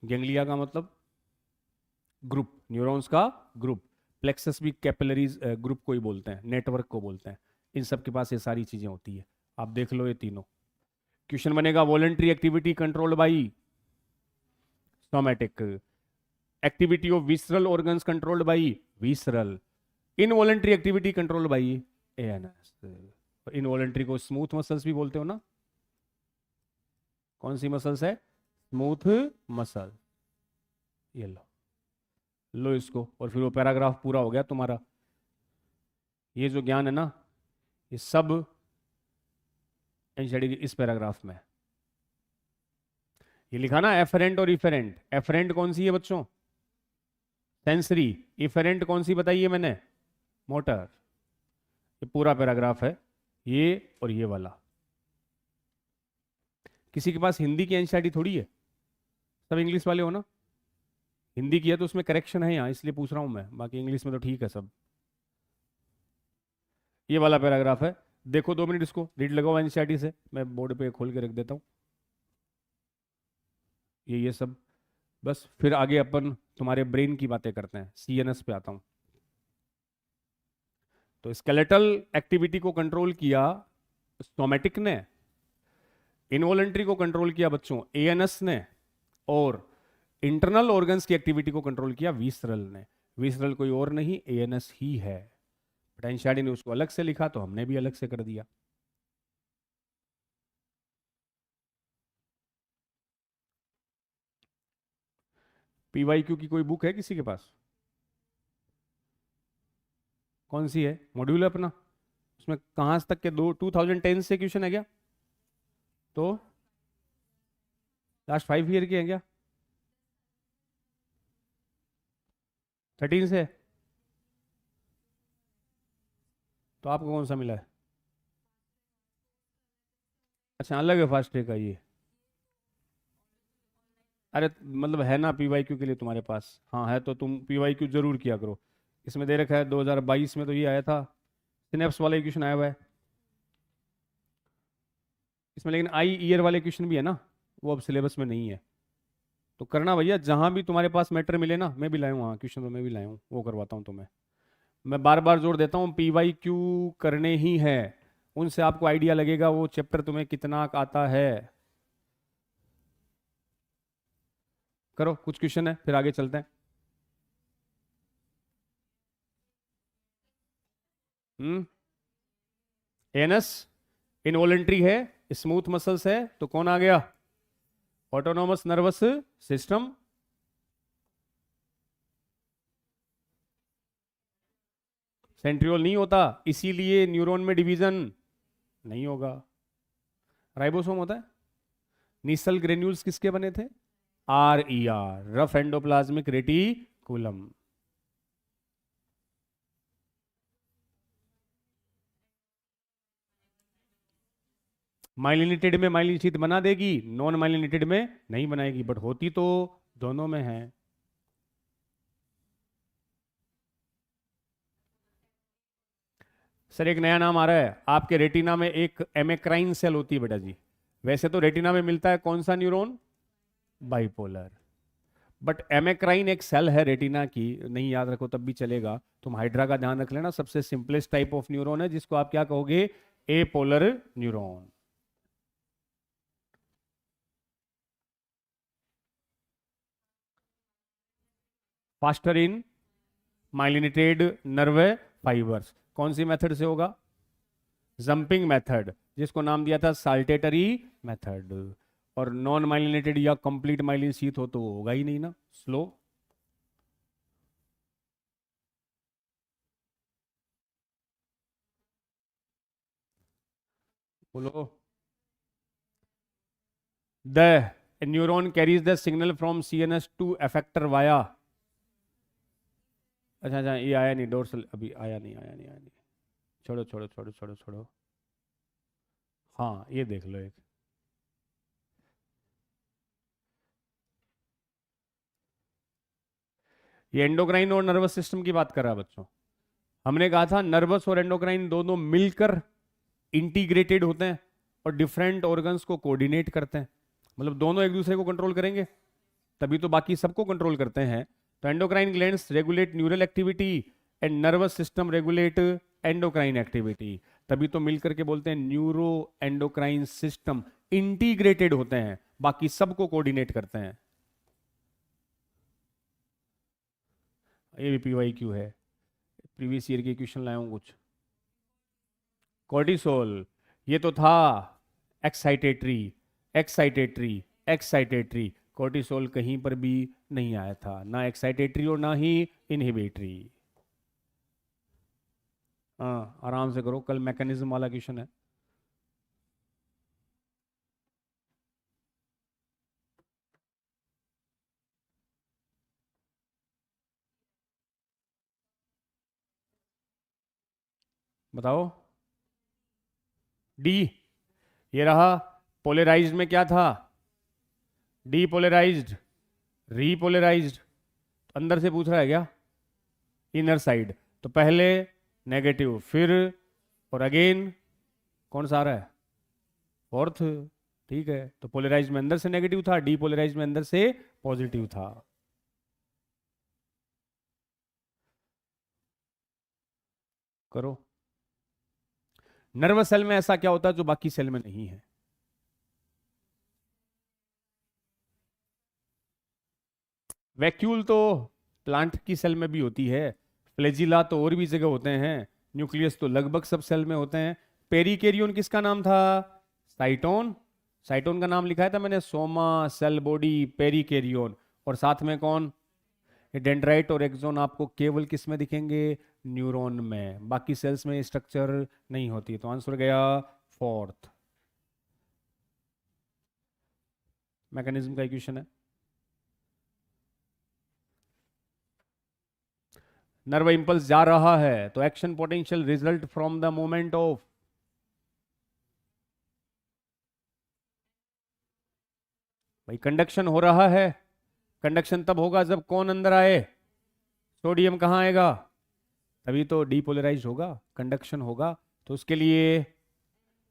गैंग्लिया का मतलब ग्रुप, न्यूरॉन्स का ग्रुप। प्लेक्सस भी कैपिलरीज ग्रुप को ही बोलते हैं, नेटवर्क को बोलते हैं। इन सब के पास ये सारी चीजें होती है। आप देख लो ये तीनों। क्वेश्चन बनेगा voluntary activity controlled by somatic, activity of visceral organs controlled by visceral, involuntary activity controlled by ANS. Involuntary को स्मूथ मसल्स भी बोलते हो ना? कौन सी मसल्स है? Smooth muscle. ये लो इसको, और फिर वो पैराग्राफ पूरा हो गया तुम्हारा। ये जो ज्ञान है ना, ये सब एनसीईआरटी इस पैराग्राफ में। ये लिखा ना एफरेंट और इफेरेंट। एफरेंट कौन सी है बच्चों? सेंसरी। इफेरेंट कौन सी बताइए मैंने? मोटर। ये पूरा पैराग्राफ है, ये और ये वाला। किसी के पास हिंदी की एनसीईआरटी थोड़ी है, सब इंग्लिश वाले हो ना। हिंदी की है तो उसमें करेक्शन है यहाँ, इसलिए पूछ रहा हूं मैं, बाकी इंग्लिश में तो ठीक है सब। ये वाला पैराग्राफ है, देखो 2 मिनट इसको, रीड लगाओ एनसीईआरटी से। मैं बोर्ड पे खोल के रख देता हूँ ये सब। बस फिर आगे अपन तुम्हारे ब्रेन की बातें करते हैं। सीएनएस पे आता हूं। तो स्केलेटल एक्टिविटी को कंट्रोल किया सोमेटिक ने, इनवॉलंटरी को कंट्रोल किया बच्चों एएनएस ने, और इंटरनल ऑर्गन्स की एक्टिविटी को कंट्रोल किया विसरल ने। विसरल कोई और नहीं, एएनएस ही है। बट आइंस्टाइन ने उसको अलग से लिखा तो हमने भी अलग से कर दिया। पीवाईक्यू की कोई बुक है किसी के पास? कौन सी है? मॉड्यूल है अपना, उसमें कहां तक के? 2010 से क्वेश्चन है क्या? तो लास्ट 5 ईयर के हैं क्या? 13 से? तो आपको कौन सा मिला है? अच्छा, अलग है फास्ट ट्रैक का ये। अरे मतलब है ना पीवाईक्यू के लिए तुम्हारे पास? हाँ है, तो तुम पीवाईक्यू जरूर किया करो। इसमें दे रखा है 2022 में तो ये आया था, सिनेप्स वाला क्वेश्चन आया हुआ है इसमें, लेकिन आई ईयर वाले क्वेश्चन भी है ना, वो अब सिलेबस में नहीं है। तो करना भैया, जहां भी तुम्हारे पास मैटर मिले ना, मैं भी लाया हूँ, हाँ क्वेश्चन तो मैं भी लाया हूँ, वो करवाता हूँ तुम्हें। मैं बार बार जोर देता हूँ, पीवाईक्यू करने ही है, उनसे आपको आइडिया लगेगा वो चैप्टर तुम्हें कितना आता है। करो, कुछ क्वेश्चन है फिर आगे चलते हैं। एनस इनवॉलेंट्री है, स्मूथ मसल्स है, तो कौन आ गया? Autonomous nervous system. सेंट्रियोल नहीं होता, इसीलिए न्यूरॉन में डिवीजन नहीं होगा। राइबोसोम होता है। नीसल ग्रेन्यूल्स किसके बने थे? RER, rough endoplasmic reticulum. Myelinated में माइलिन शीथ बना देगी, नॉन माइलिनेटेड में नहीं बनाएगी, बट होती तो दोनों में है। सर एक नया नाम आ रहा है, आपके रेटिना में एक एमेक्राइन सेल होती है बेटा जी। वैसे तो रेटिना में मिलता है कौन सा न्यूरॉन? बाइपोलर। बट एमेक्राइन एक सेल है रेटिना की, नहीं याद रखो तब भी चलेगा, तुम हाइड्रा का ध्यान रख लेना, सबसे सिंपलेस्ट टाइप ऑफ न्यूरॉन है, जिसको आप क्या कहोगे? Apolar neuron. Faster in myelinated nerve fibres, कौन सी मेथड से होगा? जंपिंग मेथड, जिसको नाम दिया था साल्टेटरी मेथड। और नॉन माइलिनेटेड या कंप्लीट माइलिन शीथ हो तो वो होगा ही नहीं ना, स्लो। बोलो। The neuron carries the signal from CNS to effector via. अच्छा अच्छा, ये आया नहीं, डोर्सल अभी आया नहीं, आया नहीं, आया नहीं। छोड़ो छोड़ो छोड़ो छोड़ो छोड़ो। हाँ ये देख लो एक, ये एंडोक्राइन और नर्वस सिस्टम की बात कर रहा है बच्चों। हमने कहा था नर्वस और एंडोक्राइन दोनों मिलकर इंटीग्रेटेड होते हैं और डिफरेंट ऑर्गन्स को कोऑर्डिनेट करते हैं, मतलब दोनों एक दूसरे को कंट्रोल करेंगे तभी तो बाकी सबको कंट्रोल करते हैं। तो endocrine glands regulate neural activity and nervous system regulate endocrine activity, तभी तो मिलकर के बोलते हैं न्यूरो एंडोक्राइन सिस्टम, इंटीग्रेटेड होते हैं, बाकी सबको कोऑर्डिनेट करते हैं। ये भी PYQ है, प्रीवियस ईयर के क्वेश्चन लाया हूं कुछ। कॉर्टिसोल, ये तो था एक्साइटेटरी, एक्साइटेटरी, एक्साइटेटरी। कॉर्टिसोल कहीं पर भी नहीं आया था, ना एक्साइटेटरी और ना ही इनहिबिटरी। हाँ आराम से करो, कल मैकेनिज्म वाला क्वेश्चन है। बताओ। डी, ये रहा। पोलराइज्ड में क्या था? Depolarised, repolarised. अंदर से पूछ रहा है क्या? इनर साइड, तो पहले नेगेटिव, फिर और अगेन कौन सा आ रहा है? फोर्थ। ठीक है, तो पोलराइज में अंदर से नेगेटिव था, डीपोलराइज में अंदर से पॉजिटिव था। करो। नर्वस सेल में ऐसा क्या होता है जो बाकी सेल में नहीं है? वैक्यूल तो प्लांट की सेल में भी होती है, फ्लैजिला तो और भी जगह होते हैं, न्यूक्लियस तो लगभग सब सेल में होते हैं। पेरिकेरियन किसका नाम था? साइटोन। साइटोन का नाम लिखाया था मैंने, सोमा, सेल बॉडी, पेरिकेरियन। और साथ में कौन? डेंड्राइट और एक्सोन आपको केवल किस में दिखेंगे? न्यूरॉन में, बाकी सेल्स में स्ट्रक्चर नहीं होती। तो आंसर गया फोर्थ। मैकेनिज्म का इक्वेशन है। नर्व इंपल्स जा रहा है तो action potential result from the moment of, भाई कंडक्शन हो रहा है। कंडक्शन तब होगा जब कौन अंदर आए? सोडियम कहाँ आएगा? तभी तो डीपोलराइज होगा, कंडक्शन होगा। तो उसके लिए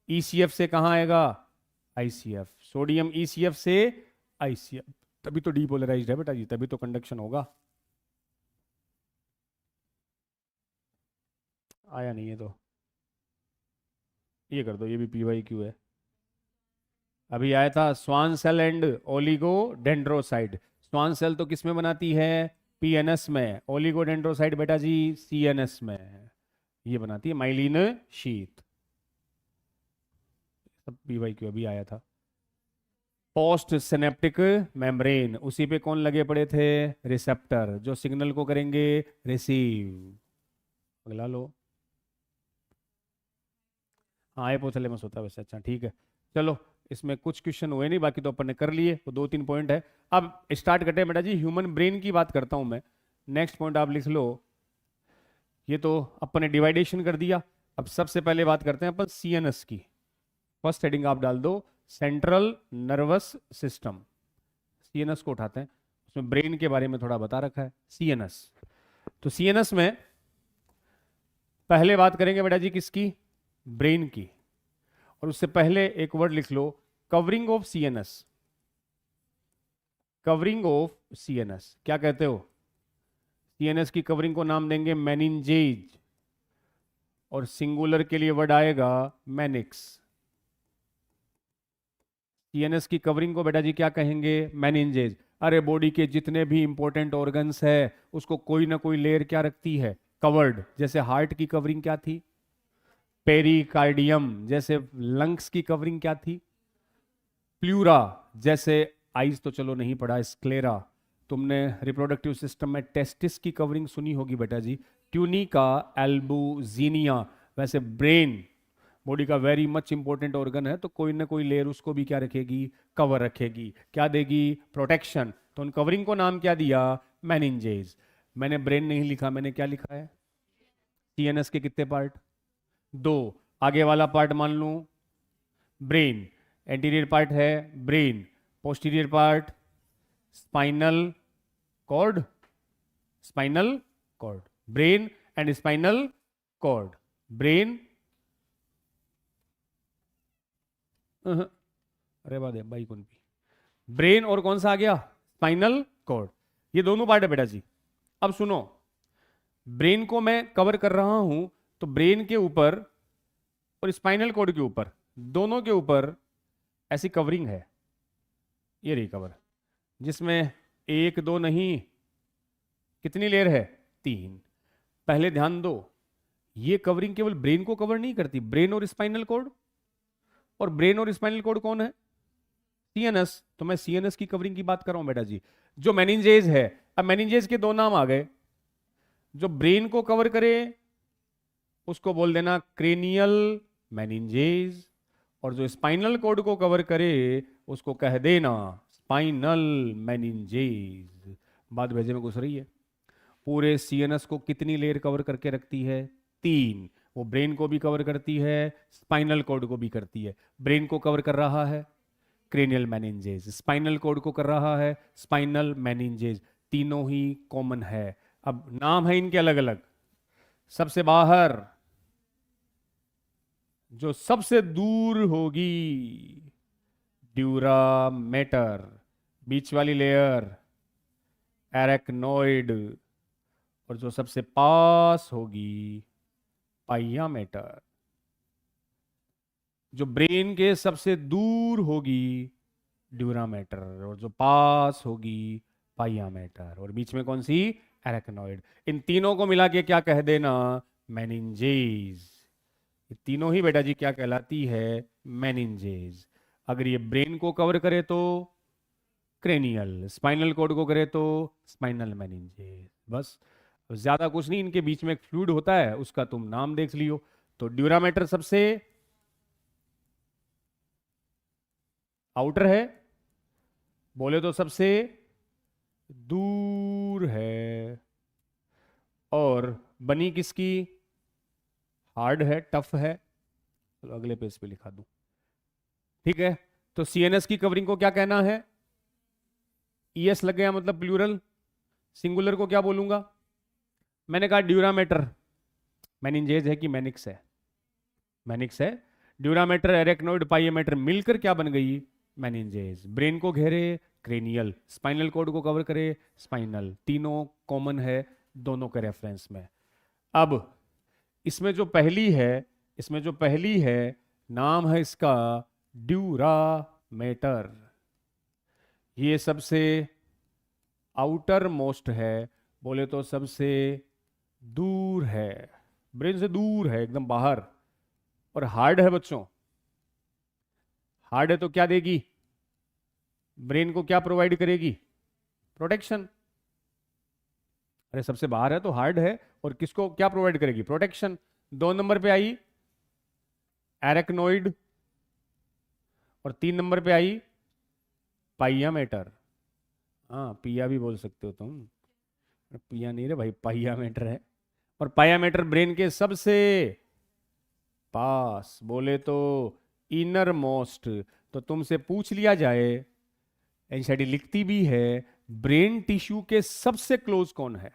ECF से कहाँ आएगा? ICF। सोडियम ECF से ICF, तभी तो डीपोलराइज्ड है बेटा जी, तभी तो कंडक्शन होगा। आया नहीं है तो ये कर दो, ये भी PYQ है। अभी आया था Schwann cell and oligodendrocyte. Schwann cell तो किस में बनाती है? PNS में। ओलिगो डेंड्रोसाइड बेटा जी CNS में। ये बनाती है माइलिन शीथ। सब PYQ अभी आया था। पोस्ट सिनेप्टिक मेम्ब्रेन, उसी पे कौन लगे पड़े थे? रिसेप्टर, जो सिग्नल को करेंगे रिसीव। अगला लो। हाँ हाइपोथैलेमस होता है वैसे। अच्छा ठीक है, चलो इसमें कुछ क्वेश्चन हुए नहीं, बाकी तो अपन ने कर लिए, वो 2-3 पॉइंट है। अब स्टार्ट करते हैं बेटा जी, ह्यूमन ब्रेन की बात करता हूं मैं। नेक्स्ट पॉइंट आप लिख लो। ये तो अपन ने डिवाइडेशन कर दिया। अब सबसे पहले बात करते हैं अपन CNS की। फर्स्ट हेडिंग आप डाल दो सेंट्रल नर्वस सिस्टम। CNS को उठाते हैं, उसमें ब्रेन के बारे में थोड़ा बता रखा है। CNS, तो CNS में पहले बात करेंगे बेटा जी किसकी? ब्रेन की। और उससे पहले एक वर्ड लिख लो, covering of CNS। Covering of CNS क्या कहते हो? CNS की कवरिंग को नाम देंगे मेनिंजेज, और सिंगुलर के लिए वर्ड आएगा मैनिक्स। CNS की कवरिंग को बेटा जी क्या कहेंगे? मेनिंजेज। अरे बॉडी के जितने भी इंपॉर्टेंट ऑर्गन्स है उसको कोई ना कोई लेयर क्या रखती है? कवर्ड। जैसे हार्ट की कवरिंग क्या थी? पेरिकार्डियम। जैसे लंग्स की कवरिंग क्या थी? प्लूरा। जैसे आइज तो चलो नहीं पढ़ा, स्क्लेरा। तुमने रिप्रोडक्टिव सिस्टम में टेस्टिस की कवरिंग सुनी होगी बेटा जी, ट्यूनिका एल्बुजिनिया। वैसे ब्रेन बॉडी का वेरी मच इंपॉर्टेंट ऑर्गन है, तो कोई ना कोई लेयर उसको भी क्या रखेगी? कवर रखेगी। क्या देगी? प्रोटेक्शन। तो उन कवरिंग को नाम क्या दिया? मेनिंजेज। मैंने ब्रेन नहीं लिखा, मैंने क्या लिखा है? CNS के कितने पार्ट? 2। आगे वाला पार्ट मान लूं ब्रेन, एंटीरियर पार्ट है brain, posterior part spinal cord. Spinal cord, brain and spinal cord. Brain, अरे बात है भाई कौन भी, ब्रेन और कौन सा आ गया? Spinal cord. ये दोनों पार्ट है बेटा जी। अब सुनो, ब्रेन को मैं कवर कर रहा हूं, तो ब्रेन के ऊपर और स्पाइनल कॉर्ड के ऊपर, दोनों के ऊपर ऐसी कवरिंग है। ये रही कवर, जिसमें 1-2 नहीं, कितनी लेयर है? 3। पहले ध्यान दो, ये कवरिंग केवल ब्रेन को कवर नहीं करती, ब्रेन और स्पाइनल कॉर्ड। और ब्रेन और स्पाइनल कॉर्ड कौन है? CNS। तो मैं CNS की कवरिंग की बात कर रहा हूं बेटा जी। जो मेनिंजेज है, अब मेनिंजेज के 2 नाम आ गए। जो ब्रेन को कवर करे उसको बोल देना क्रेनियल मेनिंजेज, और जो स्पाइनल कॉर्ड को कवर करे उसको कह देना स्पाइनल मेनिंजेज। बात भेजे में घुस रही है। पूरे CNS को कितनी लेयर कवर करके रखती है? 3। वो ब्रेन को भी कवर करती है, स्पाइनल कॉर्ड को भी करती है। ब्रेन को कवर कर रहा है क्रेनियल मेनिंजेज, स्पाइनल कॉर्ड को कर रहा है स्पाइनल मेनिंजेज। तीनों ही कॉमन है। अब नाम है इनके अलग अलग। सबसे बाहर जो सबसे दूर होगी ड्यूरामेटर, बीच वाली लेयर एरेक्नोइड, और जो सबसे पास होगी पाइयामेटर। जो ब्रेन के सबसे दूर होगी ड्यूरामेटर, और जो पास होगी पाइयामेटर, और बीच में कौन सी? एरेक्नॉइड। इन तीनों को मिला के क्या कह देना, मेनिंजेज। ये तीनों ही बेटा जी क्या कहलाती है, मेनिंजेज। अगर ये ब्रेन को कवर करे तो क्रेनियल, स्पाइनल कोड को करे तो स्पाइनल मेनिंजेज। बस, ज्यादा कुछ नहीं, इनके बीच में एक फ्लूइड होता है, उसका तुम नाम देख लियो। तो ड्यूरामेटर सबसे आउटर है, बोले तो सबसे दूर है, और बनी किसकी, हार्ड है, टफ है। चलो अगले पेज पे लिखा दूं, ठीक है। तो सीएनएस की कवरिंग को क्या कहना है, ईएस लग गया मतलब प्लूरल, सिंगुलर को क्या बोलूंगा, मैंने कहा ड्यूरामेटर, मेनिंजेज है कि मेनिक्स है, मेनिक्स है। ड्यूरामेटर, एरेक्नोइड, पाइयामेटर मिलकर क्या बन गई, मेनिंजेज। ब्रेन को घेरे क्रेनियल, स्पाइनल कोड को कवर करे स्पाइनल, तीनों कॉमन है दोनों के रेफरेंस में। अब इसमें जो पहली है, इसमें जो पहली है नाम है इसका ड्यूरामेटर। ये सबसे आउटर मोस्ट है, बोले तो सबसे दूर है, ब्रेन से दूर है एकदम बाहर। और हार्ड है बच्चों, हार्ड है तो क्या देगी, ब्रेन को क्या प्रोवाइड करेगी, प्रोटेक्शन। अरे सबसे बाहर है तो हार्ड है, और किसको क्या प्रोवाइड करेगी, प्रोटेक्शन। 2 नंबर पे आई एरेक्नोइड, और 3 नंबर पे आई पाइयामेटर। हाँ पिया भी बोल सकते हो तुम, पिया नहीं रे भाई, पाइयामेटर है। और पाइयामेटर ब्रेन के सबसे पास, बोले तो इनर मोस्ट। तो तुमसे पूछ लिया जाए, एनसीईआरटी लिखती भी है, ब्रेन टिश्यू के सबसे क्लोज कौन है,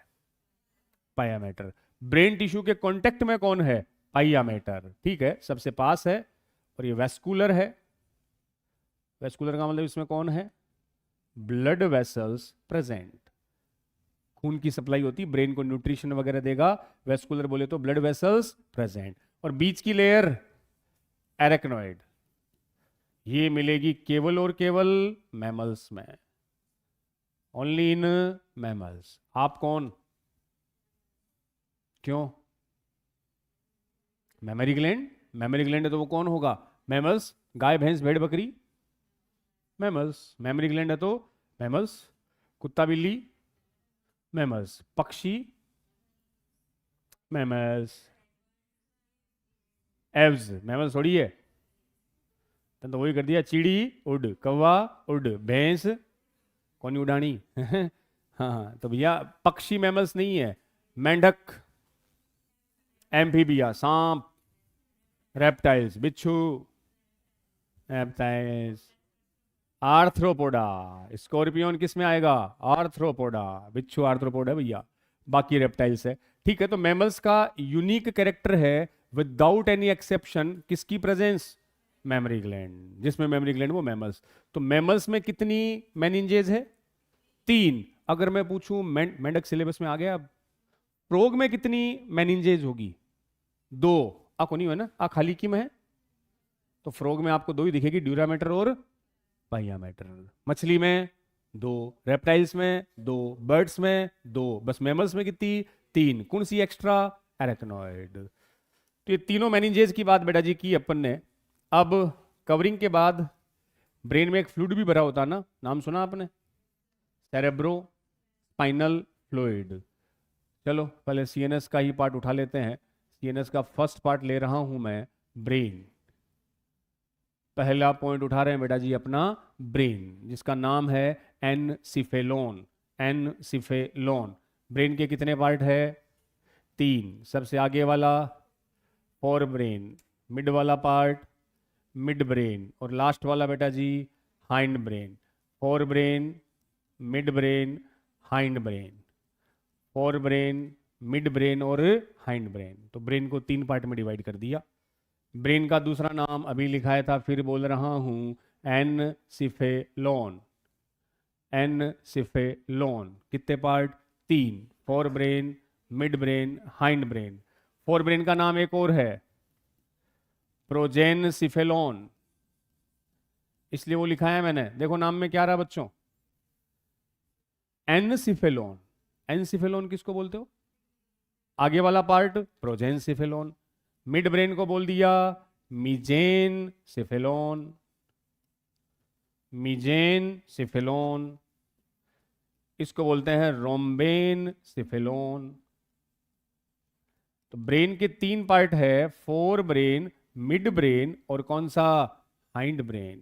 पाइयामेटर। ब्रेन टिश्यू के कांटेक्ट में कौन है, पाइयामेटर, ठीक है, सबसे पास है। और ये वेस्कुलर है, वेस्कुलर का मतलब इसमें कौन है, ब्लड वेसल्स प्रेजेंट, खून की सप्लाई होती, ब्रेन को न्यूट्रिशन वगैरह देगा, वेस्कुलर बोले तो ब्लड वेसल्स प्रेजेंट। और बीच की लेयर एरेक्नोइड, ये मिलेगी केवल और केवल मैमल्स में, ओनली इन मैमल्स। आप कौन, क्यों, मेमोरी ग्लैंड, मेमोरी ग्लैंड है तो वो कौन होगा, मैमल्स, गाय भैंस भेड़ बकरी मैमल्स, मेमोरी ग्लैंड है तो मैमल्स, कुत्ता बिल्ली मैमल्स, पक्षी मैमल्स, एव्स मैमल्स थोड़ी है, तो वही कर दिया, चिड़ी उड़, कौवा उड़, भैंस कौन उड़ानी हाँ हाँ, तो भैया पक्षी मैमल्स नहीं है, मेंढक, एम्फीबिया सांप, रेप्टाइल्स बिच्छू, रेप्टाइल्स, आर्थ्रोपोडा, स्कॉर्पियन किस में आएगा, आर्थ्रोपोडा, बिच्छू आर्थ्रोपोडा भैया, बाकी रेप्टाइल्स है, ठीक है। तो मैमल्स का यूनिक कैरेक्टर है विदाउट एनी एक्सेप्शन किसकी प्रेजेंस, मेमोरी ग्लैंड, जिसमें मेमोरी ग्लैंड वो मैमल्स। तो मैमल्स में कितनी मेनिंजेज है, 3। अगर मैं पूछूं मेंढक सिलेबस में आ गया, प्रोग में कितनी मेनिंजेज होगी, 2। आ को नहीं है ना, आ खाली की में है, तो फ्रॉग में आपको 2 ही दिखेगी, ड्यूरामेटर और पाइयामेटर। मछली में 2, रेप्टाइल्स में 2, बर्ड्स में 2, बस मैमल्स में कितनी, 3। कौन सी एक्स्ट्रा, एरेक्नोइड। तो ये तीनों मेनिंजेज की बात बेटा जी की अपन ने। अब कवरिंग के बाद ब्रेन में एक फ्लूइड भी भरा होता ना, नाम सुना आपने, सेरेब्रो स्पाइनल फ्लूइड। चलो पहले सीएनएस का ही पार्ट उठा लेते हैं। सीएनएस का फर्स्ट पार्ट ले रहा हूं मैं, ब्रेन। पहला पॉइंट उठा रहे हैं बेटा जी अपना, ब्रेन, जिसका नाम है एनसिफेलोन, एनसिफेलोन। ब्रेन के कितने पार्ट है, 3। सबसे आगे वाला फोर ब्रेन, मिड वाला पार्ट मिड ब्रेन, और लास्ट वाला बेटा जी hindbrain. Forebrain, midbrain, hindbrain, forebrain, midbrain और हाइंड ब्रेन। तो ब्रेन को 3 पार्ट में डिवाइड कर दिया। ब्रेन का दूसरा नाम अभी लिखाया था, फिर बोल रहा हूं, एनसिफेलोन, एनसिफेलोन। कितने part, 3। Fore brain, midbrain, hindbrain. Forebrain का नाम एक और है, प्रोजेनसिफेलोन, इसलिए वो लिखा है मैंने। देखो नाम में क्या रहा बच्चों, एनसिफेलोन, एनसिफेलोन किसको बोलते हो? आगे वाला पार्ट प्रोजेनसिफेलोन। मिड ब्रेन को बोल दिया मीजेन सिफेलोन, मीजेन सिफेलोन। इसको बोलते हैं रोम्बेन सिफेलोन। तो ब्रेन के 3 पार्ट है, फोर ब्रेन, मिड ब्रेन और कौन सा? हाइंड ब्रेन,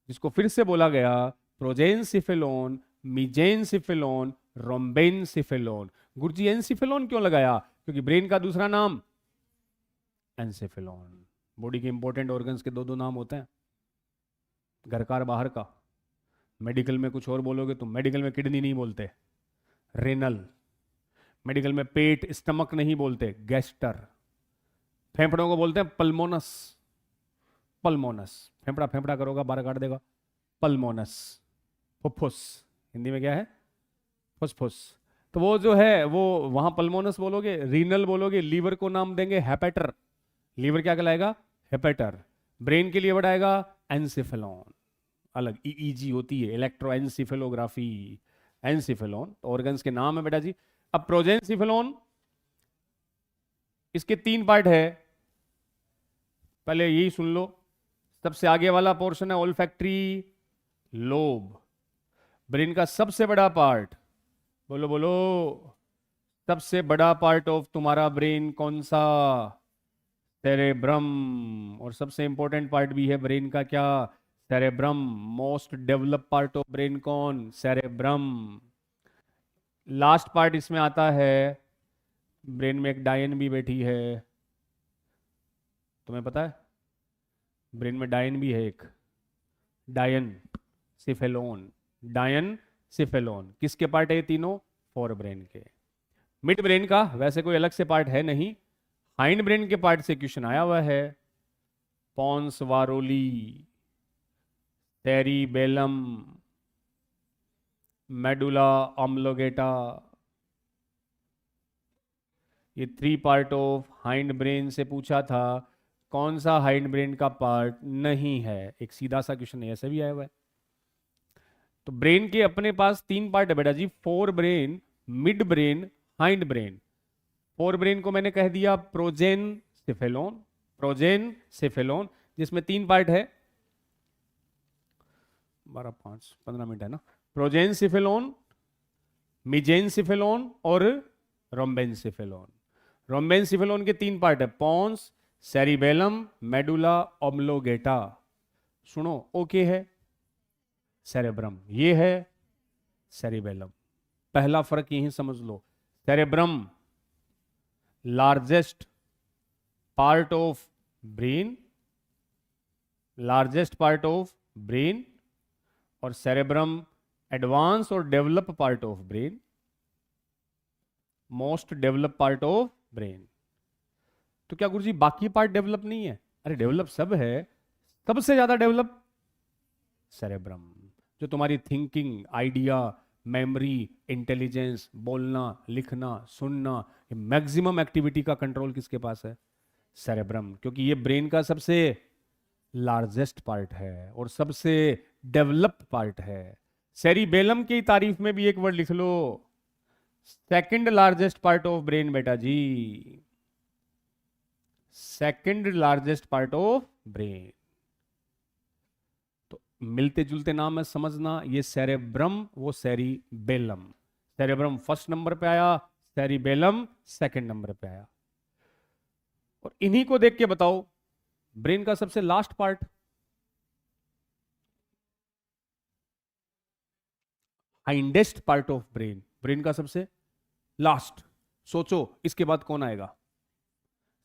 जिसको फिर से बोला गया प्रोजेनसिफेलोन, मीजेनसिफेलोन, रोम्बेनसिफेलोन। गुरुजी एनसिफेलोन क्यों लगाया? क्योंकि ब्रेन का दूसरा नाम एनसिफेलोन। बॉडी के इंपॉर्टेंट ऑर्गन्स के दो दो नाम होते हैं, घर का और बाहर का। मेडिकल में कुछ और बोलोगे तुम, मेडिकल में किडनी नहीं बोलते, रेनल। मेडिकल में पेट स्टमक नहीं बोलते, गैस्टर। फेफड़ों को बोलते हैं पल्मोनस, पल्मोनस। फेफड़ा फेफड़ा करोगा बारह काट देगा, पल्मोनस। फुफ्फुस हिंदी में क्या है? फुसफुस। तो वो जो है वो वहां पल्मोनस बोलोगे, रीनल बोलोगे। लीवर को नाम देंगे हेपेटर, लीवर क्या कहलाएगा? हेपेटर। ब्रेन के लिए बढ़ाएगा एनसिफेलोन, अलग ईईजी होती है, इलेक्ट्रोएन्सिफेलोग्राफी, एनसिफेलोन। तो ऑर्गन्स के नाम है बेटा जी। अब प्रोजेनसिफेलोन, इसके 3 पार्ट है, पहले यही सुन लो। सबसे आगे वाला पोर्शन है ओल्फैक्टरी लोब, ब्रेन का सबसे बड़ा पार्ट। बोलो बोलो, सबसे बड़ा पार्ट ऑफ तुम्हारा ब्रेन कौन सा? सेरेब्रम। और सबसे इंपॉर्टेंट पार्ट भी है ब्रेन का, क्या? Cerebrum. Most develop part of brain कौन? सेरेब्रम। लास्ट पार्ट इसमें आता है, ब्रेन में एक डायन भी बैठी है, तुम्हें पता है? ब्रेन में डायन भी है एक, डायन सिफेलोन, डायन सिफेलोन। किसके पार्ट है ये तीनों? फोर ब्रेन के। मिड ब्रेन का वैसे कोई अलग से पार्ट है नहीं, हाइंड ब्रेन के पार्ट से क्वेश्चन आया हुआ है। पॉन्स वारोली, सेरिबेलम, मेडुला ऑम्लोगेटा, ये 3 पार्ट ऑफ हाइंड ब्रेन से पूछा था। कौन सा हाइंड ब्रेन का पार्ट नहीं है? एक सीधा सा क्वेश्चन ऐसे भी आया हुआ है। तो ब्रेन के अपने पास 3 पार्ट है बेटा जी, forebrain, midbrain, hindbrain. Forebrain को मैंने कह दिया प्रोजेन सिफेलोन, प्रोजेन सिफेलोन, जिसमें 3 पार्ट है। 12 5 15 मिनट है ना। प्रोजेन सिफेलोन, मिजेन सिफेलोन और रोम्बेन सिफेलोन। रोम्बेन सिफेलोन के 3 पार्ट है, पॉन्स, सेरिबेलम, मेडुला ऑम्लोगेटा। सुनो, ओके है सेरेब्रम, ये है सेरिबेलम। पहला फर्क यही समझ लो, cerebrum largest part of brain, largest part of brain, और सेरेब्रम एडवांस और develop part of brain, most develop part of brain. तो क्या गुरुजी बाकी पार्ट डेवलप नहीं है? अरे डेवलप सब है, सबसे ज्यादा डेवलप सेरेब्रम, जो तुम्हारी थिंकिंग, आइडिया, मेमोरी, इंटेलिजेंस, बोलना, लिखना, सुनना, ये मैक्सिमम एक्टिविटी का कंट्रोल किसके पास है? सेरेब्रम। क्योंकि ये ब्रेन का सबसे लार्जेस्ट पार्ट है और सबसे डेवलप पार्ट है। सेरिबेलम की तारीफ में भी एक वर्ड लिख लो, second largest part of brain बेटा जी, second largest part of brain. तो मिलते जुलते नाम है, समझना। ये सेरेब्रम, वो सेरिबेलम। सेरेब्रम फर्स्ट नंबर पे आया, सेरिबेलम सेकंड नंबर पे आया। और इन्हीं को देख के बताओ ब्रेन का सबसे last part, hindest part of brain, brain का सबसे लास्ट। सोचो इसके बाद कौन आएगा?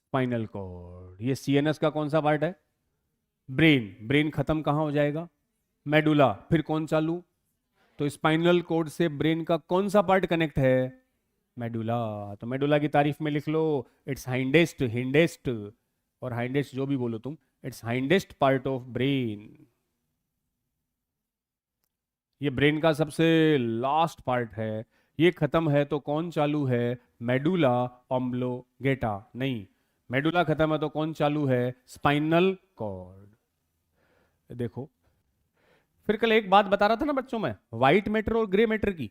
Spinal cord. ये सीएनएस का कौन सा पार्ट है? ब्रेन। ब्रेन खत्म कहां हो जाएगा? मेडुला। फिर कौन चालू? तो स्पाइनल कॉर्ड से ब्रेन का कौन सा पार्ट कनेक्ट है? मेडुला। तो मेडुला की तारीफ में लिख लो, इट्स हाइंडेस्ट, हिंडेस्ट और हाइंडेस्ट जो भी बोलो तुम, इट्स हाइंडेस्ट पार्ट ऑफ ब्रेन। ये ब्रेन का सबसे लास्ट पार्ट है। ये खत्म है तो कौन चालू है? Medulla oblongata. नहीं, मेडुला खत्म है तो कौन चालू है? Spinal cord. देखो, फिर कल एक बात बता रहा था ना बच्चों में, व्हाइट मैटर और ग्रे मैटर की।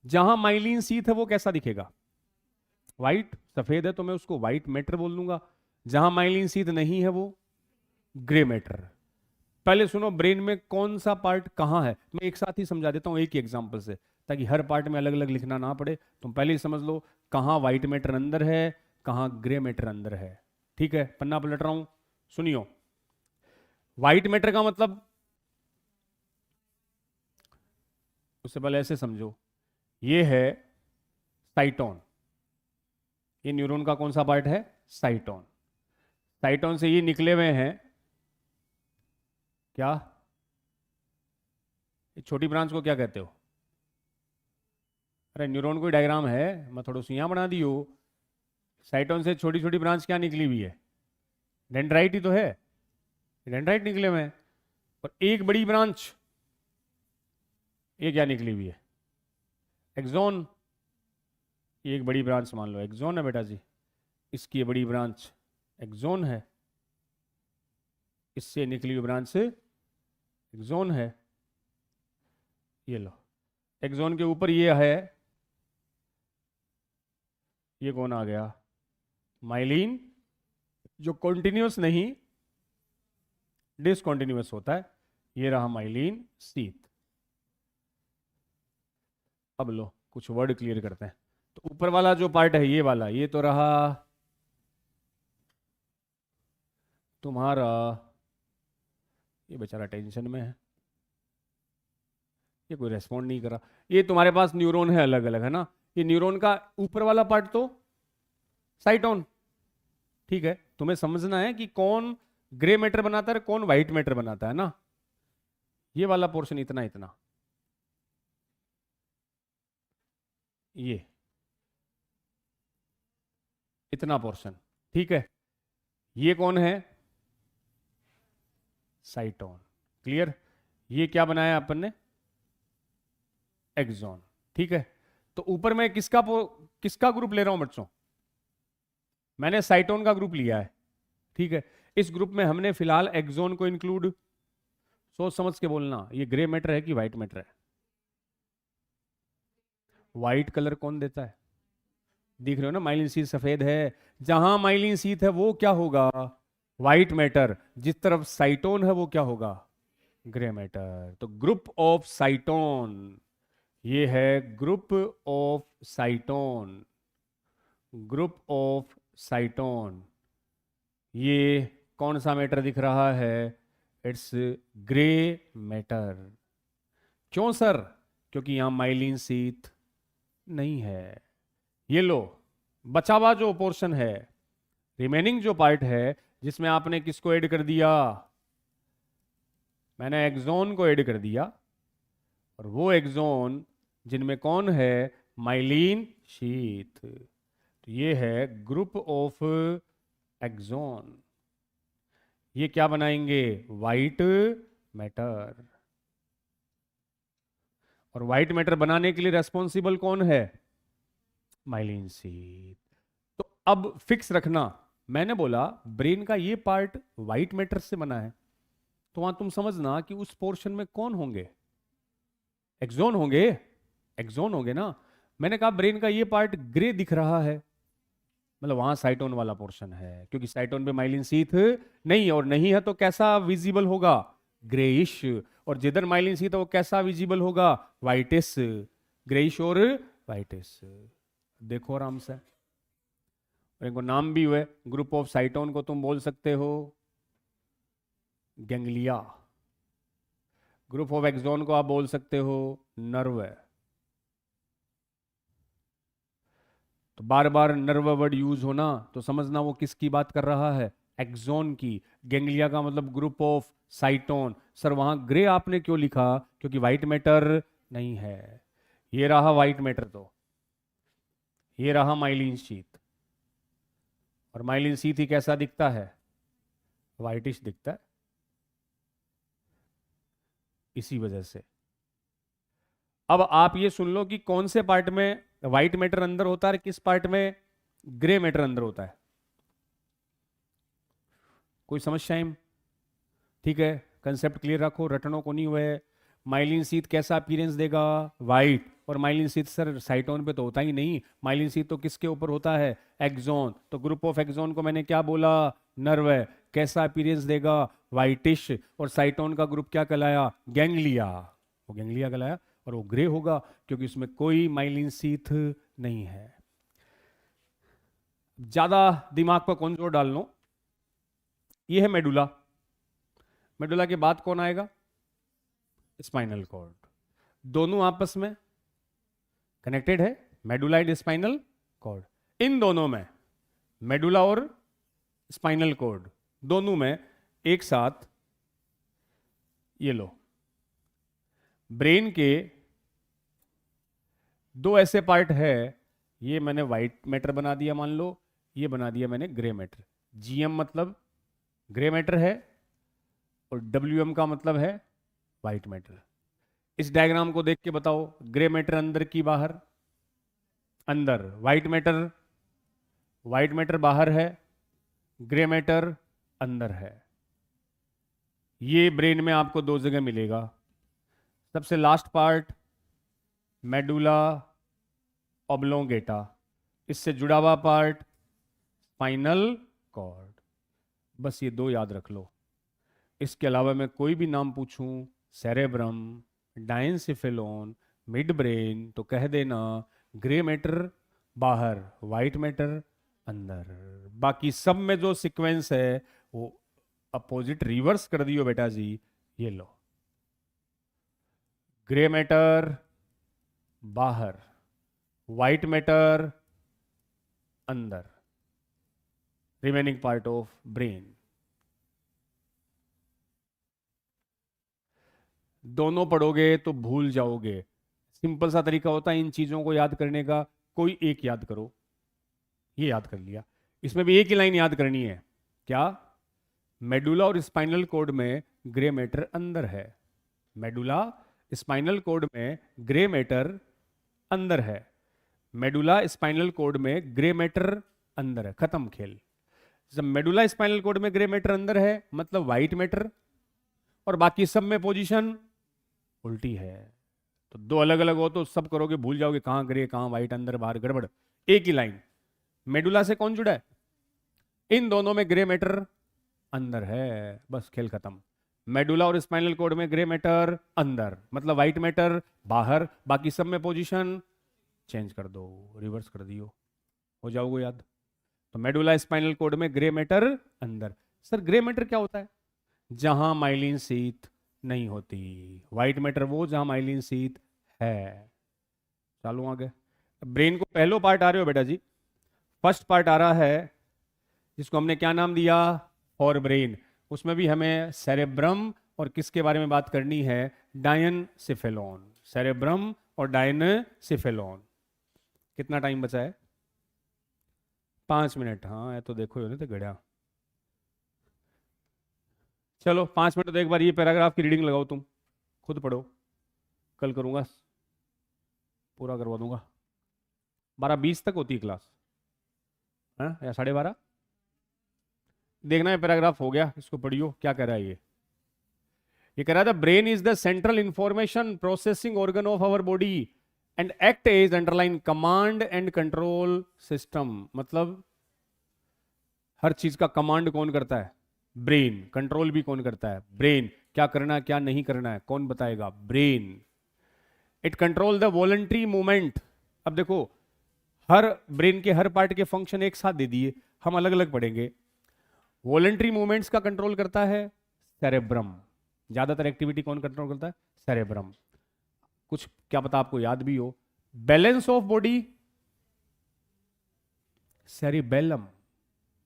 जहां माइलिन शीथ है वो कैसा दिखेगा? व्हाइट, सफेद है तो मैं उसको व्हाइट मैटर बोल दूंगा। जहां माइलिन शीथ नहीं है वो ग्रे मैटर। पहले सुनो, ब्रेन में कौन सा पार्ट कहां है, मैं एक साथ ही समझा देता हूं एक ही एग्जांपल से, ताकि हर पार्ट में अलग अलग लिखना ना पड़े। तुम पहले ही समझ लो कहां व्हाइट मैटर अंदर है, कहां ग्रे मैटर अंदर है। ठीक है, पन्ना पलट रहा हूं, सुनियो। व्हाइट मैटर का मतलब, उससे पहले ऐसे समझो, ये है साइटोन। ये न्यूरॉन का कौन सा पार्ट है? साइटोन। साइटोन से ये निकले हुए हैं क्या? ये छोटी ब्रांच को क्या कहते हो? अरे न्यूरॉन कोई डायग्राम है, मैं थोड़ा सी यहाँ बना दी हो। साइटोन से छोटी छोटी ब्रांच क्या निकली हुई है? डेंड्राइट ही तो है, डेंड्राइट निकले हुए हैं। और एक बड़ी ब्रांच, ये क्या निकली हुई है? एक्सोन। ये एक बड़ी ब्रांच मान लो एक्सोन है बेटा जी, इसकी ये बड़ी ब्रांच एक्सोन है, इससे निकली हुई ब्रांच से एक्सोन है। ये लो, एक्सोन के ऊपर ये है, ये कौन आ गया? माइलिन, जो कॉन्टिन्यूस नहीं डिसकॉन्टिन्यूस होता है। ये रहा माइलिन शीथ। अब लो कुछ वर्ड क्लियर करते हैं। तो ऊपर वाला जो पार्ट है ये वाला, ये तो रहा तुम्हारा, ये बेचारा टेंशन में है, ये कोई रेस्पॉन्ड नहीं करा। ये तुम्हारे पास न्यूरॉन है अलग अलग, है ना? ये न्यूरॉन का ऊपर वाला पार्ट तो साइटोन। ठीक है, तुम्हें समझना है कि कौन ग्रे मैटर बनाता है, कौन व्हाइट मैटर बनाता है ना। ये वाला पोर्शन इतना इतना, ये इतना पोर्शन, ठीक है। ये कौन है? साइटोन। क्लियर? ये क्या बनाया अपन ने? एक्सोन। ठीक है, तो ऊपर मैं किसका ग्रुप ले रहा हूं बच्चों? मैंने साइटोन का ग्रुप लिया है। ठीक है, इस ग्रुप में हमने फिलहाल एक्सोन को इंक्लूड, सोच समझ के बोलना, ये ग्रे मैटर है कि व्हाइट मैटर है? व्हाइट कलर कौन देता है? दिख रहे हो ना, माइलिन शीथ सफेद है, जहां माइलिन शीथ है वो क्या होगा? White matter. जिस तरफ साइटोन है वो क्या होगा? Grey matter. तो ग्रुप ऑफ साइटोन, ये है ग्रुप ऑफ साइटोन, ग्रुप ऑफ साइटोन। ये कौन सा मैटर दिख रहा है? It's grey matter. क्यों सर? क्योंकि यहां माइलिन शीथ नहीं है। ये लो, बचा हुआ जो पोर्शन है, रिमेनिंग जो पार्ट है, जिसमें आपने किसको ऐड कर दिया? मैंने एक्सोन को ऐड कर दिया, और वो एक्सोन जिनमें कौन है? Myelin sheath. तो ये है ग्रुप ऑफ एक्सोन। ये क्या बनाएंगे? White matter. और व्हाइट मैटर बनाने के लिए रेस्पॉन्सिबल कौन है? Myelin sheath. तो अब फिक्स रखना, मैंने बोला ब्रेन का ये पार्ट व्हाइट मैटर से बना है, तो वहां तुम समझना कि उस पोर्शन में कौन होंगे? एक्सोन होंगे, एक्सोन होंगे ना। मैंने कहा ब्रेन का ये पार्ट ग्रे दिख रहा है, मतलब वहां साइटोन वाला पोर्शन है, क्योंकि साइटोन पे माइलिन शीथ नहीं, और नहीं है तो कैसा विजिबल होगा? ग्रेइश। और जिधर माइलिन शीथ है वो कैसा विजिबल होगा? व्हाइटिश। ग्रेइश और व्हाइटिश। देखो आराम से, और इनको नाम भी हुए। ग्रुप ऑफ साइटोन को तुम बोल सकते हो गैंग्लिया, ग्रुप ऑफ एक्सोन को आप बोल सकते हो नर्व। तो बार बार नर्व वर्ड यूज होना तो समझना वो किसकी बात कर रहा है? एक्सोन की। गैंग्लिया का मतलब ग्रुप ऑफ साइटोन। सर वहां ग्रे आपने क्यों लिखा? क्योंकि व्हाइट मैटर नहीं है। ये रहा व्हाइट मैटर, तो ये रहा माइलिन शीथ। और माइलिन शीथ ही कैसा दिखता है? व्हाइटिश दिखता है। इसी वजह से अब आप ये सुन लो कि कौन से पार्ट में व्हाइट मैटर अंदर होता है, किस पार्ट में ग्रे मैटर अंदर होता है। कोई समस्या? ठीक है, कंसेप्ट क्लियर रखो, रटनों को नहीं हुए। माइलिन शीथ कैसा अपीयरेंस देगा? व्हाइट। और माइलिन शीथ सर साइटोन पे तो होता ही नहीं, माइलिन शीथ तो किसके ऊपर होता है, एक्सोन। तो ग्रुप ऑफ एक्सोन को मैंने क्या बोला, नर्व है। कैसा अपीयरेंस देगा, वाइटिश। और साइटोन का ग्रुप क्या कहलाया, गैंग्लिया। वो गैंग्लिया कहलाया और वो ग्रे होगा क्योंकि उसमें कोई माइलिन शीथ नहीं है। ज्यादा दिमाग पर कौन जोर डाल लो, ये है मेडुला। मेडुला के बाद कौन आएगा, स्पाइनल कॉर्ड। दोनों आपस में कनेक्टेड है, मेडुला एंड स्पाइनल कॉर्ड। इन दोनों में, मेडुला और स्पाइनल कॉर्ड दोनों में एक साथ, ये लो, ब्रेन के दो ऐसे पार्ट है, ये मैंने व्हाइट मैटर बना दिया मान लो, ये बना दिया मैंने ग्रे मैटर। जीएम मतलब ग्रे मैटर है और डब्ल्यूएम का मतलब है व्हाइट मैटर। इस डायग्राम को देख के बताओ, ग्रे मैटर अंदर की बाहर, अंदर, व्हाइट मैटर बाहर है, ग्रे मैटर अंदर है। ये ब्रेन में आपको दो जगह मिलेगा। सबसे लास्ट पार्ट मेडुला ऑब्लोंगेटा, इससे जुड़ा हुआ पार्ट स्पाइनल कॉर्ड। बस ये दो याद रख लो। इसके अलावा मैं कोई भी नाम पूछूं, सेरेब्रम, डायंसिफेलोन, मिड ब्रेन, तो कह देना ग्रे मैटर बाहर, व्हाइट मैटर अंदर। बाकी सब में जो सीक्वेंस है वो अपोजिट रिवर्स कर दियो बेटा जी। ये लो, ग्रे मैटर बाहर, व्हाइट मैटर अंदर, रिमेनिंग पार्ट ऑफ ब्रेन। दोनों पढ़ोगे तो भूल जाओगे। सिंपल सा तरीका होता है इन चीजों को याद करने का, कोई एक याद करो। ये याद कर लिया, इसमें भी एक ही लाइन याद करनी है, क्या, मेडुला और स्पाइनल कॉर्ड में ग्रे मैटर अंदर है, मेडुला स्पाइनल कॉर्ड में ग्रे मैटर अंदर है, मेडुला स्पाइनल कॉर्ड में ग्रे मैटर अंदर है, खत्म खेल। जब मेडुला स्पाइनल कॉर्ड में ग्रे मैटर अंदर है मतलब व्हाइट मैटर, और बाकी सब में पोजीशन उल्टी है। तो दो अलग अलग हो तो सब करोगे भूल जाओगे, कहां ग्रे कहां व्हाइट, अंदर बाहर गड़बड़। एक ही लाइन, मेडुला से कौन जुड़ा है, इन दोनों में ग्रे मैटर अंदर है, बस खेल खत्म। मेडुला और स्पाइनल कॉर्ड में ग्रे मैटर अंदर मतलब व्हाइट मैटर बाहर, बाकी सब में पोजीशन चेंज कर दो, रिवर्स कर दियो, हो जाओगे याद। तो मेडुला स्पाइनल कॉर्ड में ग्रे मैटर अंदर। सर ग्रे मैटर क्या होता है, जहां माइलिन शीथ नहीं होती, व्हाइट मैटर वो जहां माइलिन शीथ है। चालू आगे, ब्रेन को पहलो पार्ट आ रहे हो बेटा जी, फर्स्ट पार्ट आ रहा है जिसको हमने क्या नाम दिया, फॉर ब्रेन। उसमें भी हमें सेरेब्रम और किसके बारे में बात करनी है, डायनसिफेलोन, सेरेब्रम और डायनसिफेलोन। कितना टाइम बचा है, 5 मिनट। हाँ है तो देखो ये तो गड़ा। चलो 5 मिनट तो एक बार ये पैराग्राफ की रीडिंग लगाओ, तुम खुद पढ़ो, कल करूंगा, पूरा करवा दूंगा। 12:20 तक होती है क्लास, है या 12:30? देखना है पैराग्राफ हो गया, इसको पढ़ियो क्या कह रहा है ये कह रहा था brain is the central information processing organ of our body and act as underline command and control system. मतलब हर चीज का कमांड कौन करता है, ब्रेन। कंट्रोल भी कौन करता है, ब्रेन। क्या करना है क्या नहीं करना है कौन बताएगा, brain. It control the voluntary movement. अब देखो हर ब्रेन के हर पार्ट के फंक्शन एक साथ दे दिए, हम अलग अलग पढ़ेंगे। वॉलंटरी मूवमेंट्स का कंट्रोल करता है सेरेब्रम, ज्यादातर एक्टिविटी कौन कंट्रोल करता है, सेरेब्रम। कुछ क्या पता आपको याद भी हो। Balance of body cerebellum,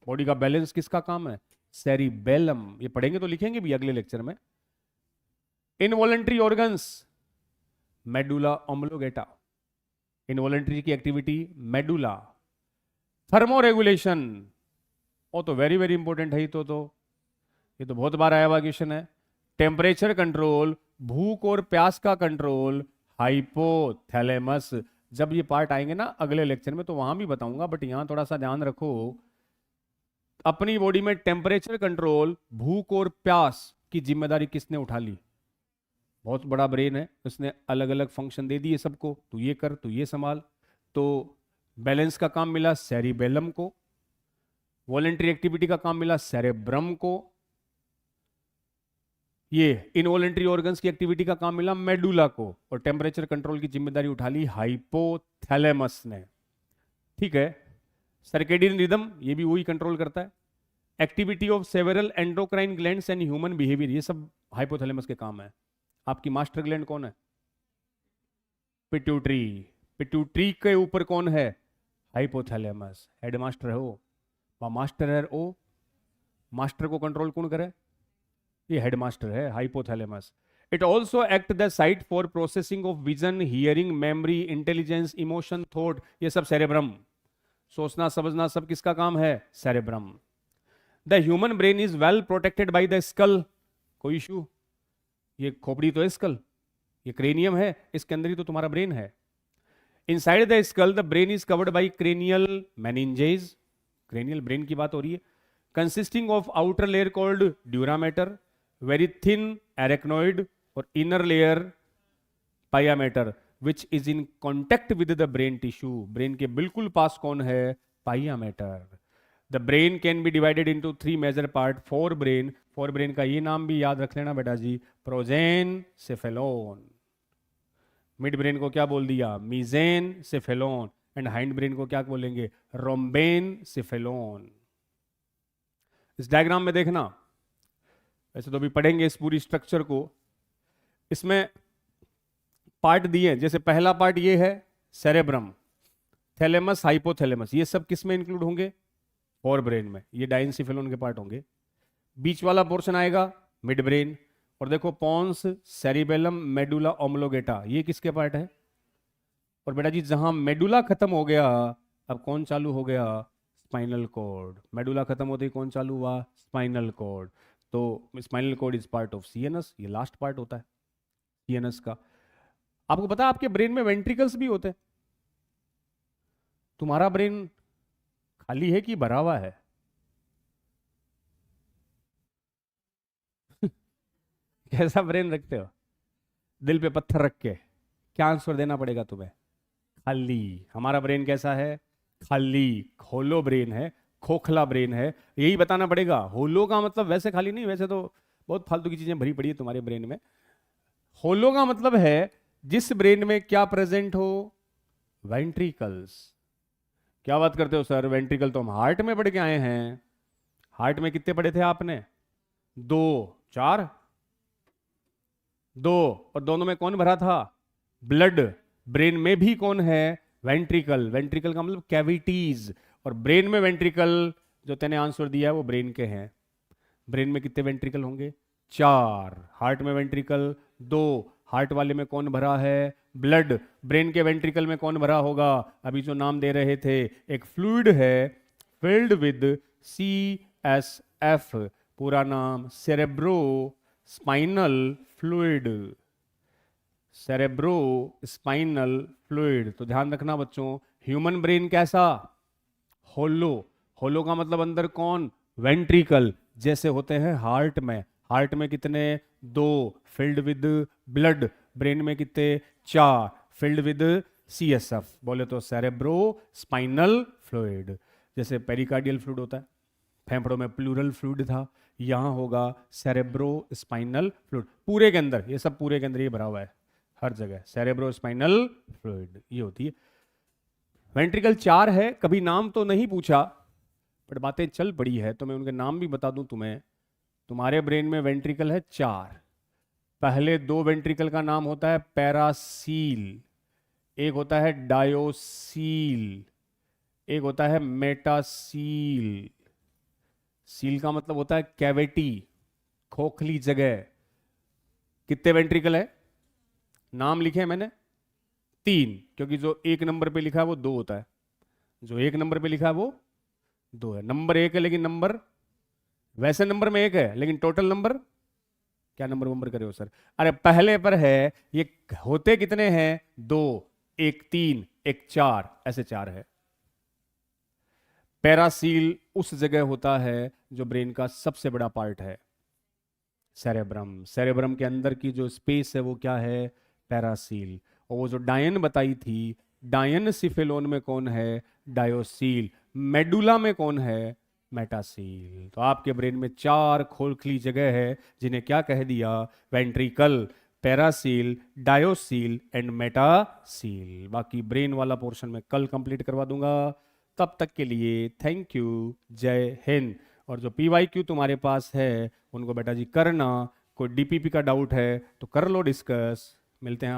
body का बैलेंस किसका काम है, सेरिबेलम। ये पढ़ेंगे तो लिखेंगे भी अगले लेक्चर में। Involuntary organs medulla oblongata, involuntary की एक्टिविटी मेडुला। थर्मोरेगुलेशन, वो तो वेरी वेरी इंपॉर्टेंट है, ये तो बहुत बार आया हुआ क्वेश्चन है। टेम्परेचर कंट्रोल, भूख और प्यास का कंट्रोल हाइपोथैलेमस। जब ये पार्ट आएंगे ना अगले लेक्चर में तो वहां भी बताऊंगा, बट यहां थोड़ा सा ध्यान रखो। अपनी बॉडी में टेम्परेचर कंट्रोल, भूख और प्यास की जिम्मेदारी किसने उठा ली, बहुत बड़ा ब्रेन है, उसने अलग अलग फंक्शन दे दिए सबको, तू ये कर, तू ये संभाल। तो बैलेंस का काम मिला सेरिबेलम को, वॉलेंट्री एक्टिविटी का काम मिला सेरेब्रम को, ये इनवॉलेंट्री ऑर्गन्स की एक्टिविटी का काम मिला मेडुला को, और टेम्परेचर कंट्रोल की जिम्मेदारी उठा ली हाइपोथैलेमस ने। ठीक है। सर्केडियन रिदम ये भी वही कंट्रोल करता है। Activity of several endocrine glands and human behaviour, ये सब हाइपोथैलेमस के काम है। आपकी मास्टर ग्लैंड कौन है? पिट्यूटरी। पिट्यूटरी के ऊपर कौन है? हाइपोथैलेमस। हेडमास्टर है वो, मास्टर है ओ। मास्टर को कंट्रोल कौन करे? ये हेडमास्टर है, hypothalamus. It also act the site for processing of vision, hearing, memory, intelligence, emotion, thought, ये सब सेरेब्रम। सोचना समझना सब किसका काम है? Cerebrum. The human brain is well protected by the skull. कोई इशू? ये खोपड़ी तो है स्कल, ये क्रेनियम है, इसके अंदर ही तो तुम्हारा ब्रेन है। Inside the skull the brain is covered by cranial meninges. Cranial brain की बात हो रही है। Consisting of outer layer called dura mater, very thin arachnoid, और inner layer pia mater, which is in contact with the brain tissue. Brain के बिल्कुल पास कौन है? Pia mater. The brain can be divided into 3 major part. Forebrain का ये नाम भी याद रख लेना बेटा जी, प्रोजेन सेफेलोन। मिड ब्रेन को क्या बोल दिया? मीजेन सेफेलोन। एंड हाइंड ब्रेन को क्या बोलेंगे? रोम्बेन सेफेलोन। इस डायग्राम में देखना, वैसे तो अभी पढ़ेंगे इस पूरी स्ट्रक्चर को। इसमें पार्ट दिए, जैसे पहला पार्ट ये है सेरेब्रम, थैलेमस, हाइपोथैलेमस, ये सब किस में इंक्लूड होंगे? फोर ब्रेन में। ये डाइनसिफेलोन के पार्ट होंगे। बीच वाला पोर्शन आएगा मिड ब्रेन। और देखो पॉन्स, सेरिबेलम, मेडुला ओम्लोगेटा, ये किसके पार्ट है? और बेटा जी जहां मेडुला खत्म हो गया, अब कौन चालू हो गया? Spinal cord. मेडुला खत्म होते ही कौन चालू हुआ? Spinal cord. तो spinal cord is part of CNS, ये लास्ट पार्ट होता है सीएनएस का। आपको पता है आपके ब्रेन में वेंट्रिकल्स भी होते हैं? तुम्हारा ब्रेन खाली है कि भरा हुआ है? कैसा ब्रेन रखते हो? दिल पे पत्थर रख के? क्या आंसर देना पड़ेगा तुम्हें? खाली। हमारा ब्रेन कैसा है? खाली। होलो ब्रेन है, खोखला ब्रेन है, यही बताना पड़ेगा। होलो का मतलब वैसे खाली नहीं, वैसे तो बहुत फालतू की चीजें भरी पड़ी है तुम्हारे ब्रेन में। होलो का मतलब है जिस ब्रेन में क्या प्रेजेंट हो? वेंट्रिकल्स। क्या बात करते हो सर, वेंट्रिकल तो हम हार्ट में पढ़ के आए हैं। हार्ट में कितने पढ़े थे आपने? 2, 4, 2, और दोनों में कौन भरा था? ब्लड। ब्रेन में भी कौन है? वेंट्रिकल। वेंट्रिकल का मतलब कैविटीज, और ब्रेन में वेंट्रिकल, जो तेने आंसर दिया है वो ब्रेन के हैं। ब्रेन में कितने वेंट्रिकल होंगे? 4। हार्ट में वेंट्रिकल 2। हार्ट वाले में कौन भरा है? ब्लड। ब्रेन के वेंट्रिकल में कौन भरा होगा? अभी जो नाम दे रहे थे, एक फ्लूइड है फिल्ड विद CSF, पूरा नाम cerebro spinal fluid. Cerebro spinal fluid. तो ध्यान रखना बच्चों, ह्यूमन ब्रेन कैसा? होलो। होलो का मतलब अंदर कौन? वेंट्रिकल, जैसे होते हैं हार्ट में। हार्ट में कितने? 2, फिल्ड विद ब्लड। ब्रेन में कितने? 4, फिल्ड विद CSF। बोले तो सेरेब्रो स्पाइनल फ्लूइड। जैसे पेरिकार्डियल फ्लूइड होता है, फेफड़ों में प्लूरल फ्लूइड था, यहां होगा सेरेब्रो स्पाइनल फ्लूइड। पूरे के अंदर, ये सब पूरे के अंदर ये भरा हुआ है, हर जगह सेरेब्रो स्पाइनल फ्लूइड ये होती है। वेंट्रिकल 4 है, कभी नाम तो नहीं पूछा, बट बातें चल पड़ी है तो मैं उनके नाम भी बता दूं तुम्हें। तुम्हारे ब्रेन में वेंट्रिकल है 4। पहले 2 वेंट्रिकल का नाम होता है पैरासील, एक होता है डायोसील, एक होता है मेटासील। सील का मतलब होता है कैविटी, खोखली जगह। कितने वेंट्रिकल है? नाम लिखे मैंने 3, क्योंकि जो 1 नंबर पे लिखा है वो 2 होता है। जो 1 नंबर पे लिखा है वो 2 है। नंबर 1 है, लेकिन नंबर वैसे नंबर में 1 है, लेकिन टोटल नंबर क्या नंबर करे हो सर? अरे पहले पर है, ये होते कितने हैं? 2, एक 3, एक 4, ऐसे 4 है। पैरासील उस जगह होता है जो ब्रेन का सबसे बड़ा पार्ट है। सेरेब्रम। सेरेब्रम के अंदर की जो स्पेस है वो क्या है? पैरासील। और वो जो डायन बताई थी, डायन सिफेलोन में कौन है? डायोसील। मेडुला में कौन है? मेटासील। तो आपके ब्रेन में चार खोखली जगह है जिन्हें क्या कह दिया? Ventricle, paracoel, diocoel and metacoel. बाकी ब्रेन वाला पोर्शन में कल कंप्लीट करवा दूंगा। तब तक के लिए थैंक यू, जय हिंद। और जो PYQ तुम्हारे पास है उनको बेटा जी करना। कोई DPP का डाउट है तो कर लो डिस्कस। मिलते हैं।